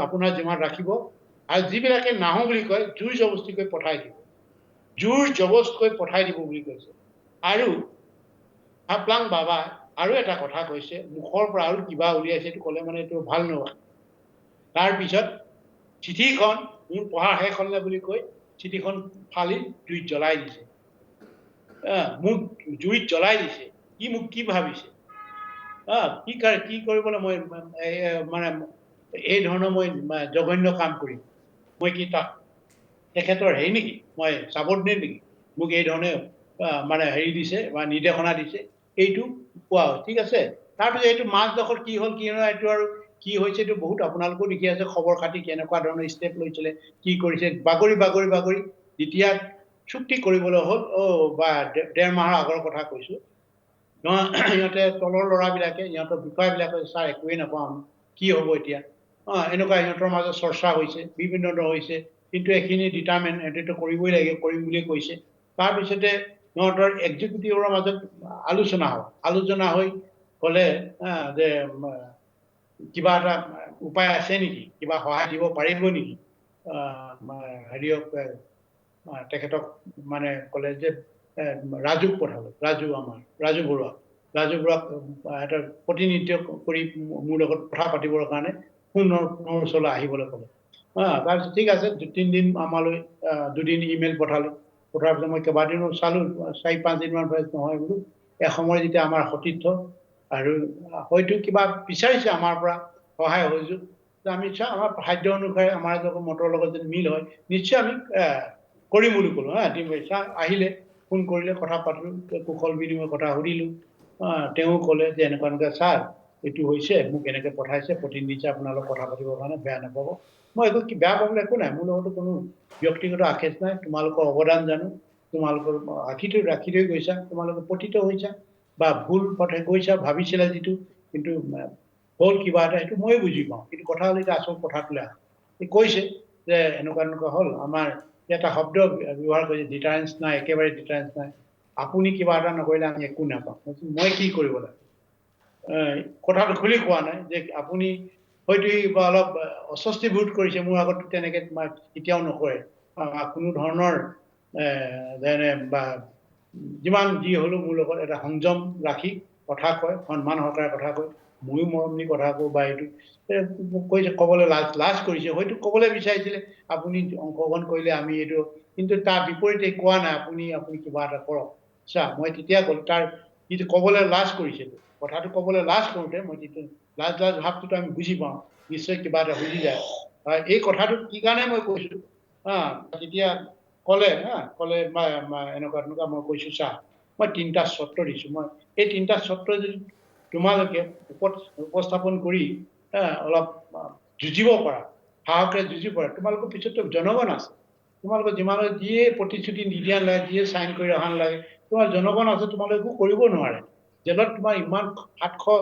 আপোনাৰ যিমান ৰাখিব, আৰু যিবিলাকে নাহো বুলি কয় জোৰ জবস্তিকৈ পঠাই দিব, বুলি কৈছে। আৰু খাপলাং বাবা আৰু এটা কথা কৈছে, মুখৰ পৰা আৰু কিবা উলিয়াইছে, এইটো ক'লে মানে এইটো ভাল নহয়। তাৰপিছত চিঠিখন মোৰ পঢ়া শেষ হ'লে বুলি কৈ চিঠিখন ফালি জুইত জ্বলাই দিছে। মোক জুইত জ্বলাই দিছে। মোক কি ভাবিছে? কি কৰিবলৈ মই মানে এই ধৰণৰ মই জঘন্য কাম কৰিম? মই কি তেখেতৰ হেৰি নেকি? মই চাবৰ্ডিনেট নেকি? মোক এই ধৰণে মানে দিছে বা নিৰ্দেশনা দিছে, এইটো কোৱা হয়। ঠিক আছে, তাৰপিছত এইটো মাজডোখৰ কি হ'ল এইটো আৰু কি হৈছে, এইটো বহুত আপোনালোকেও দেখি আছে, খবৰ খাতি কেনেকুৱা ধৰণৰ ষ্টেপ লৈছিলে, কি কৰিছে, বাগৰি যেতিয়া চুক্তি কৰিবলৈ হ'ল, বা 1.5 মাহৰ আগৰ কথা কৈছোঁ, সিহঁতে তলৰ ল'ৰাবিলাকে, সিহঁতৰ বিষয়াবিলাকে, ছাৰ একোৱেই নাপাওঁ, কি হ'ব এতিয়া? এনেকুৱা সিহঁতৰ মাজত চৰ্চা হৈছে, বিভিন্ন ধৰণৰ হৈছে, কিন্তু এইখিনি ডিটাৰমেণ্ট সিহঁতেতো কৰিবই লাগে, কৰিম বুলি কৈছে। তাৰপিছতে সিহঁতৰ এক্সিকিউটিভৰ মাজত আলোচনা হৈ ক'লে যে কিবা এটা উপায় আছে নেকি, কিবা সহায় দিব পাৰিব নেকি হেৰিয়ক তেখেতক মানে ক'লে যে ৰাজুক পঠালে, ৰাজু বৰুৱাক এটা প্ৰতিনিধিত্ব কৰি মোৰ লগত কথা পাতিবৰ কাৰণে পুনৰ ওচৰলৈ আহিবলৈ ক'লে। তাৰপিছত ঠিক আছে, 3 দিন আমালৈ 2 দিন ইমেইল পঠালো। পঠাৰ পিছত মই কেইবাদিনো চালো, 4-5 দিনমান নহয় বোলো। এসময় যেতিয়া আমাৰ সতীৰ্থ আৰু হয়তো কিবা বিচাৰিছে আমাৰ পৰা সহায় সহযোগ, আমি চাওঁ আমাৰ সাধ্য অনুসাৰে আমাৰ মতৰ লগত যদি মিল হয় নিশ্চয় আমি কৰিম বুলি ক'লো। আহিলে, ফোন কৰিলে, কথা পাতিলো, কুশল বিনিময় কথা সুধিলো। তেওঁ ক'লে যে এনেকুৱা ছাৰ এইটো হৈছে, মোক এনেকে পঠাইছে, প্ৰতিনিধিছে আপোনাৰ লগত কথা পাতিবৰ কাৰণে, বেয়া নাপাব। মই একো বেয়া পাবলৈ একো নাই, মোৰ লগতো কোনো ব্যক্তিগত আশেষ নাই। তোমালোকৰ অৱদান জানো, তোমালোকৰ ৰাখি থৈ গৈছা, তোমালোকে পতিত হৈছা বা ভুল পথে গৈছা, ভাবিছিলা যিটো, কিন্তু হ'ল কিবা এটা, সেইটো ময়ে বুজি পাওঁ। কিন্তু কথা হ'ল এতিয়া আচল কথাটোলৈ কৈছে যে এনেকুৱা হ'ল, আমাৰ এটা শব্দ ব্যৱহাৰ কৰিছে, ডিটাৰেঞ্চ নাই, একেবাৰে ডিটাৰেঞ্চ নাই। আপুনি কিবা এটা নকৰিলে আমি একো নাপাওঁ। মই কি কৰিব লাগে? কথাটো খুলি কোৱা নাই যে আপুনি হয়তো অলপ অস্বস্তি বোধ কৰিছে, মোৰ আগত তেনেকে কেতিয়াও নকৰে, কোনো ধৰণৰ যেনে বা যিমান যি হ'লেও মোৰ লগত এটা সংযম ৰাখি কথা কয়, সন্মান সহকাৰে কথা কয়, ময়ো মৰম দি কথা কওঁ। বা এইটো কৈছে, ক'বলৈ লাজ কৰিছে, হয়তো ক'বলৈ বিচাৰিছিলে আপুনি অংশগ্ৰহণ কৰিলে আমি এইটো, কিন্তু তাৰ বিপৰীতে কোৱা নাই আপুনি কিবা এটা কৰক। মই তেতিয়া ক'লো, তাৰ যিটো ক'বলৈ লাজ কৰিছে, কথাটো ক'বলৈ লাজ কৰোঁতে মই যিটো লাজ ভাৱটোতো আমি বুজি পাওঁ, নিশ্চয় কিবা এটা বুজি যায়। এই কথাটো কি কাৰণে মই কৈছো, তেতিয়া ক'লে এনেকুৱা মই কৈছো, মই 3টা চৰ্ত দিছো, মই এই 3টা চৰ্ত যদি তোমালোকে উপস্থাপন কৰি অলপ যুঁজিব পাৰা, সাহসেৰে যুঁজিব পাৰা, তোমালোকৰ পিছততো জনগণ আছে। তোমালোকৰ যিমানে যিয়ে প্ৰতিশ্ৰুতি নিদিয়া নালাগে, যিয়ে চাইন কৰি অহা নালাগে, তোমাৰ জনগণ আছে, তোমালোকে একো কৰিব নোৱাৰে। জেলত তোমাৰ ইমান 700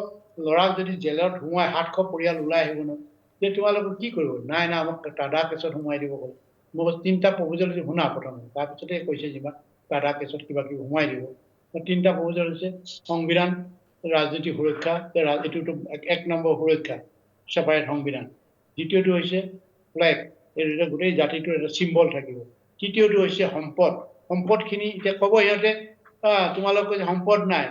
ল'ৰাক যদি জেলত সোমোৱাই 700 পৰিয়াল ওলাই আহিব নহয়, যে তোমালোকে কি কৰিব? নাই আমাক টাডা কেছত সোমাই দিব ক'লে। মই 3টা প্ৰপ'জেল শুনা প্ৰথমে, তাৰপিছতে কৈছে যিমান টাডা কেছত কিবা কিবি সোমাই দিব। 3টা প্ৰপ'জেল হৈছে সংবিধান, ৰাজনৈতিক সুৰক্ষা, এইটোতো 1 নম্বৰ সুৰক্ষা, ছেপাৰেট সংবিধান। দ্বিতীয়টো হৈছে ফ্লেগ, এই গোটেই জাতিটোৰ এটা চিম্বল থাকিব। তৃতীয়টো হৈছে সম্পদখিনি এতিয়া ক'ব সিহঁতে, তোমালোকৰ সম্পদ নাই,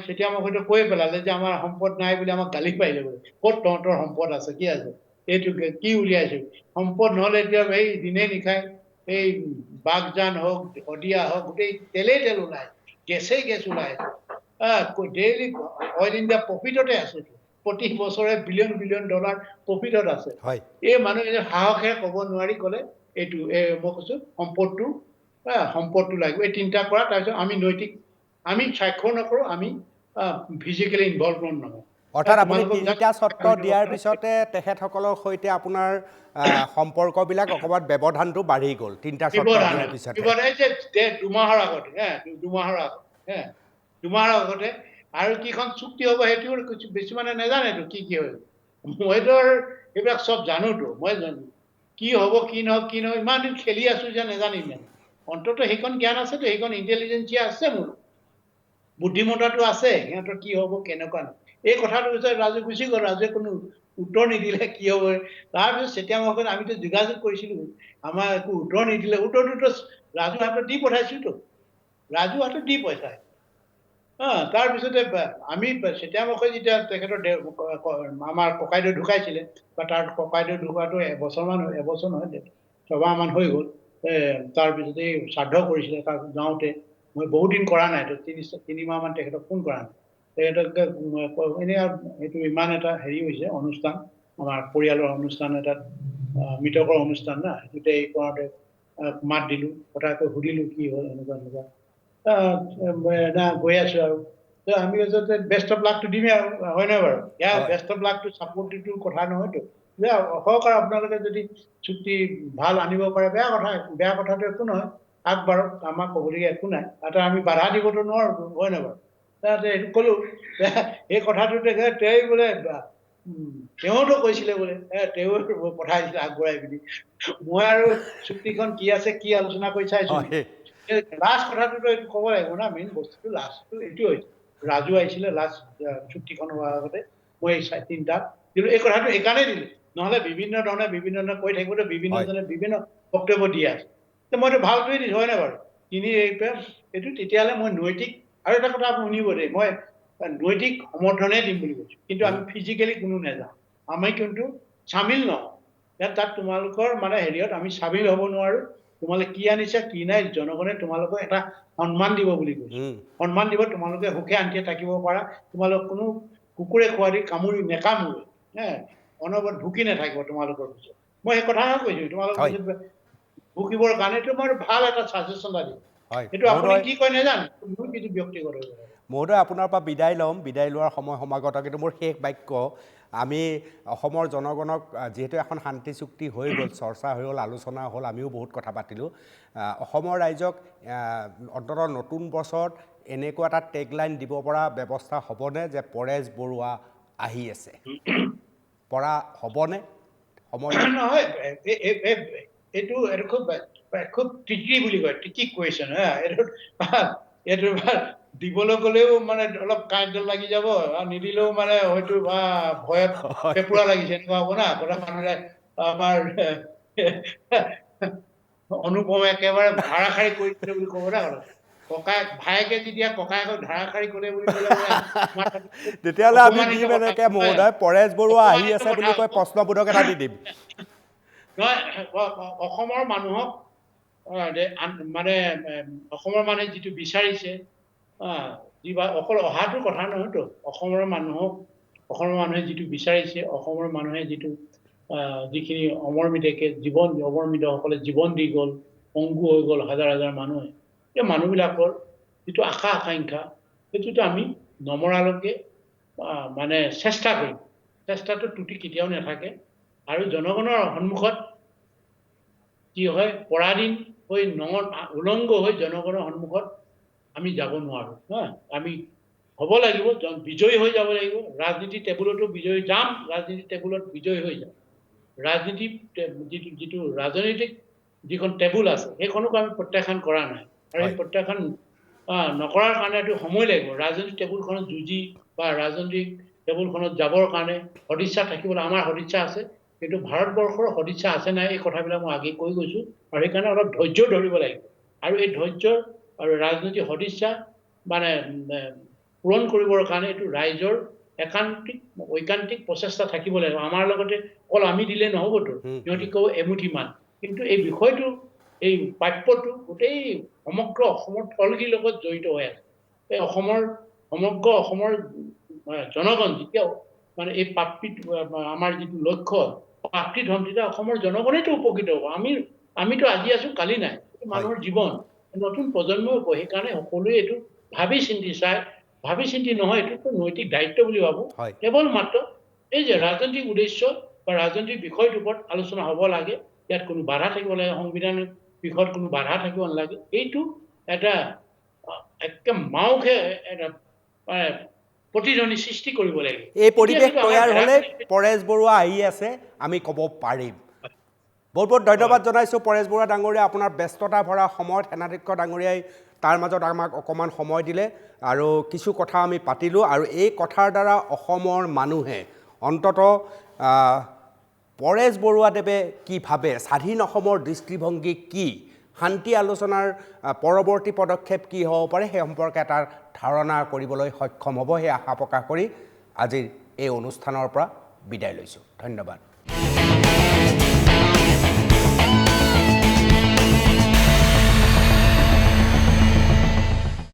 তেতিয়া মোক হয়তো কৈ পেলালে যে আমাৰ সম্পদ নাই বুলি আমাক গালি পাৰিলে বোলে। ক'ত তহঁতৰ সম্পদ আছে, কি আছে, এইটো কি উলিয়াইছে? সম্পদ নহ'লে এতিয়া এই দিনে নিশাই এই বাগজান হওক, শদিয়া হওক, গোটেই তেল ওলাই, গেছ ওলাই, ডেইলি অইল ইণ্ডিয়া প্ৰফিটতে আছে, প্ৰতি বছৰে বিলিয়ন ডলাৰ প্ৰফিটত আছে। হয়। এই মানুহে সাহসেৰে ক'ব নোৱাৰি ক'লে এইটো মই কৈছো সম্পদটো লাগিব, এই 3টা কৰা। তাৰপিছত আমি নৈতিক, আমি স্বাক্ষৰ নকৰো, আমি ফিজিকেলি ইনভলভমেণ্ট নহওঁ। অৰ্থাৎ আপুনি 3টা চৰ্ত দিয়াৰ পিছতে তেখেতসকলৰ সৈতে আপোনাৰ সম্পৰ্কবিলাক অকণমান ব্যৱধানটো বাঢ়ি গ'ল 3টা চৰ্ত দিয়াৰ পিছতে। 2 মাহৰ আগতে আৰু কিখন চুক্তি হ'ব সেইটো বেছি মানে নাজানেতো কি হয়। মইতো এইবিলাক চব জানোতো, মই জানো কি হ'ব কি নহওক ইমান দিন খেলি আছো যে নাজানিম জানো। অন্ততঃ সেইখন জ্ঞান আছেতো, সেইখন ইণ্টেলিজেঞ্চিয়া আছে মোৰ, বুদ্ধিমত্তাটো আছে, সিহঁতৰ কি হ'ব কেনেকুৱা নহয়। এই কথাটো পিছত ৰাজু গুচি গ'ল, ৰাজুৱে কোনো উত্তৰ নিদিলে কি হ'ব। তাৰপিছত যেতিয়া আমিতো যোগাযোগ কৰিছিলো, আমাৰ একো উত্তৰ নিদিলে। উত্তৰটোতো ৰাজু হাতত দি পঠাইছোতো, পইচা। তাৰপিছতে আমি চিতিয়ামুখে যেতিয়া তেখেতৰ আমাৰ ককাইদেউ ঢুকাইছিলে, বা তাৰ ককাইদেউ ঢুকোৱাটো এবছৰ নহয় 6মাহ মান হৈ গ'ল। তাৰপিছতে এই শ্ৰাদ্ধ কৰিছিলে, তাৰ যাওঁতে মই বহুত দিন কৰা নাই, 3 মাহ মান তেখেতক ফোন কৰা নাই। তেখেতক এনে এইটো ইমান এটা হেৰি হৈছে অনুষ্ঠান, আমাৰ পৰিয়ালৰ অনুষ্ঠান, এটা মৃতকৰ অনুষ্ঠান না, গোটেই কৰোঁতে মাত দিলো, কথা কৈ সুধিলো কি হ'ল, এনেকুৱা গৈ আছো আৰু আমি বেষ্ট অফ লাকটো দিমেই আৰু, হয় নহয় বাৰু? বেষ্ট অফ লাকটো চাপৰ্টটোৰ কথা নহয়তো, যে হওক আৰু আপোনালোকে যদি চুক্তি ভাল আনিব পাৰে, বেয়া কথাটো একো নহয়, আগবাঢ়ক, আমাক ক'বলগীয়া একো নাই। আমি বাধা দিবতো নোৱাৰো, হয় নহয় বাৰু? এইটো ক'লো, এই কথাটো তেওঁ বোলে তেওঁতো কৈছিলে বোলে তেওঁ পঠাইছিলে আগবঢ়াই পিনি মই আৰু চুক্তিখন কি আছে কি আলোচনা কৰি চাইছো লাষ্ট কথাটোতো এইটো ক'ব লাগিব না মেইন বস্তুটো লাষ্টটো এইটো হৈছে ৰাজু আহিছিলে লাষ্ট চুক্তিখন হোৱাৰ আগতে মই তিনিটাত কিন্তু এই কথাটো এইকাৰণেই দিলো নহ'লে বিভিন্ন ধৰণে কৈ থাকিবতো বিভিন্নজনে বিভিন্ন বক্তব্য দি আছে মইতো ভালটোৱে দিছো হয় নে বাৰু এইটো তেতিয়াহ'লে মই নৈতিক আৰু এটা কথা আপুনি শুনিব দেই মই নৈতিক সমৰ্থনে দিম বুলি কৈছো কিন্তু আমি ফিজিকেলি কোনো নাযাওঁ আমি কিন্তু চামিল নহওঁ তাত তোমালোকৰ মানে হেৰিয়ত আমি চামিল হ'ব নোৱাৰো তোমালোকে কি আনিছা কি নাই জনগণে তোমালোকক এটা সন্মান দিব বুলি কৈছে সন্মান দিব তোমালোকে সুখে শান্তিয়ে থাকিব পাৰা তোমালোক কোনো কুকুৰে খোৱা দি কামুৰি নেকামুৰে অনবৰত ঢুকি নাথাকিব তোমালোকৰ পিছত মই সেই কথাহে কৈছো তোমালোকৰ পিছত ভুকিবৰ কাৰণে এইটো মই ভাল এটা ছাজেশ্যন দিম এইটো আপুনি কি কয় নাজানো মোৰ কিছু ব্যক্তিগত মহোদয় আপোনাৰ পৰা বিদায় ল'ম বিদায় লোৱাৰ সময় সমাগত কিন্তু মোৰ শেষ বাক্য আমি অসমৰ জনগণক যিহেতু এখন শান্তি চুক্তি হৈ গ'ল চৰ্চা হৈ গ'ল আলোচনা হ'ল আমিও বহুত কথা পাতিলোঁ অসমৰ ৰাইজক অন্ততঃ নতুন বছৰত এনেকুৱা এটা টেগলাইন দিব পৰা ব্যৱস্থা হ'বনে যে পৰেশ বৰুৱা আহি আছে পৰা হ'বনে সময় নহয় এইটো খুব ট্ৰিকি বুলি কয় ট্ৰিকি কুৱেশ্যন এইটো দিবলৈ গ'লেও মানে অলপ কাঁইটডাল লাগি যাব আৰু নিদিলেও মানে হয়তো ভয়ত পেপুৰা লাগিছে এনেকুৱা হ'ব না কথা মানুহে আমাৰ অনুপমে একেবাৰে ধাৰাসাৰি কৰি দিলে বুলি ক'ব না ককায়েক ভায়েকে যেতিয়া ককায়েকক ধাৰাসাৰি কৰে বুলি ক'লে তেতিয়াহ'লে আমি দিম এনেকৈ মহোদয় পৰেশ বৰুৱা আহি আছে বুলি কৈ প্ৰশ্নবোধক এটা দি দিম অসমৰ মানুহক মানে অসমৰ মানুহে যিটো বিচাৰিছে অকল অহাটোৰ কথা নহয়তো অসমৰ মানুহে যিটো বিচাৰিছে অসমৰ মানুহে যিটো যিখিনি অমৰমিদেকে অমৰমিদসকলে জীৱন দি গ'ল পংগু হৈ গ'ল হাজাৰ হাজাৰ মানুহে এই মানুহবিলাকৰ যিটো আশা আকাংক্ষা সেইটোতো আমি নমৰালৈকে মানে চেষ্টা কৰিম চেষ্টাটো ত্ৰুটি কেতিয়াও নাথাকে আৰু জনগণৰ সন্মুখত কি হয় পৰাধীন হৈ উলংগ হৈ জনগণৰ সন্মুখত আমি যাব নোৱাৰো আমি হ'ব লাগিব বিজয়ী হৈ যাব লাগিব ৰাজনীতি টেবুলতো বিজয়ী যাম ৰাজনীতি টেবুলত বিজয়ী হৈ যাম ৰাজনীতি যিটো ৰাজনৈতিক যিখন টেবুল আছে সেইখনক আমি প্ৰত্যাখ্যান কৰা নাই আৰু সেই প্ৰত্যাখ্যান নকৰাৰ কাৰণে এইটো সময় লাগিব ৰাজনৈতিক টেবুলখনত যুঁজি বা ৰাজনৈতিক টেবুলখনত যাবৰ কাৰণে সদিচ্ছা থাকিবলৈ আমাৰ সদিচ্ছা আছে কিন্তু ভাৰতবৰ্ষৰ সদিচ্ছা আছে নাই এই কথাবিলাক মই আগে কৈ গৈছো আৰু সেইকাৰণে অলপ ধৈৰ্য ধৰিব লাগিব আৰু এই ধৈৰ্য আৰু ৰাজনৈতিক সদিচ্ছা মানে পূৰণ কৰিবৰ কাৰণে এইটো ৰাইজৰ ঐকান্তিক প্ৰচেষ্টা থাকিব লাগিব আমাৰ লগতে অকল আমি দিলে নহ'বতো সিহঁতি কব এমুঠি মান কিন্তু এই বিষয়টো এই প্ৰাপ্যটো গোটেই সমগ্ৰ অসমৰ থলগিৰ লগত জড়িত হৈ আছে এই সমগ্ৰ অসমৰ জনগণ যেতিয়াও মানে এই প্ৰাপ্তিটো আমাৰ যিটো লক্ষ্য প্ৰাপ্তি ধন তেতিয়া অসমৰ জনগণেতো উপকৃত হ'ব আমিতো আজি আছো কালি নাই মানুহৰ জীৱন নতুন প্ৰজন্মই হ'ব সেইকাৰণে সকলোৱে এইটো ভাবি চিন্তি নহয় এইটোতো নৈতিক দায়িত্ব বুলি ভাবো কেৱল মাত্ৰ এই যে ৰাজনৈতিক উদ্দেশ্য বা ৰাজনৈতিক বিষয়টোৰ ওপৰত আলোচনা হ'ব লাগে ইয়াত কোনো বাধা থাকিব লাগে সংবিধানৰ বিষয়ত কোনো বাধা থাকিব নালাগে এইটো এটা একে মাওকে এটা প্ৰতিধ্বনি সৃষ্টি কৰিব লাগিব এই পৰিৱেশ তৈয়াৰ হ'লে পৰেশ বৰুৱা আহি আছে আমি ক'ব পাৰিম বহুত বহুত ধন্যবাদ জনাইছোঁ পৰেশ বৰুৱা ডাঙৰীয়া আপোনাৰ ব্যস্ততা ভৰা সময়ত সেনাধ্যক্ষ ডাঙৰীয়াই তাৰ মাজত আমাক অকণমান সময় দিলে আৰু কিছু কথা আমি পাতিলোঁ আৰু এই কথাৰ দ্বাৰা অসমৰ মানুহে অন্ততঃ পৰেশ বৰুৱাদেৱে কি ভাবে স্বাধীন অসমৰ দৃষ্টিভংগী কি শান্তি আলোচনাৰ পৰৱৰ্তী পদক্ষেপ কি হ'ব পাৰে সেই সম্পৰ্কে এটা ধাৰণা কৰিবলৈ সক্ষম হ'ব সেই আশা প্ৰকাশ কৰি আজিৰ এই অনুষ্ঠানৰ পৰা বিদায় লৈছোঁ ধন্যবাদ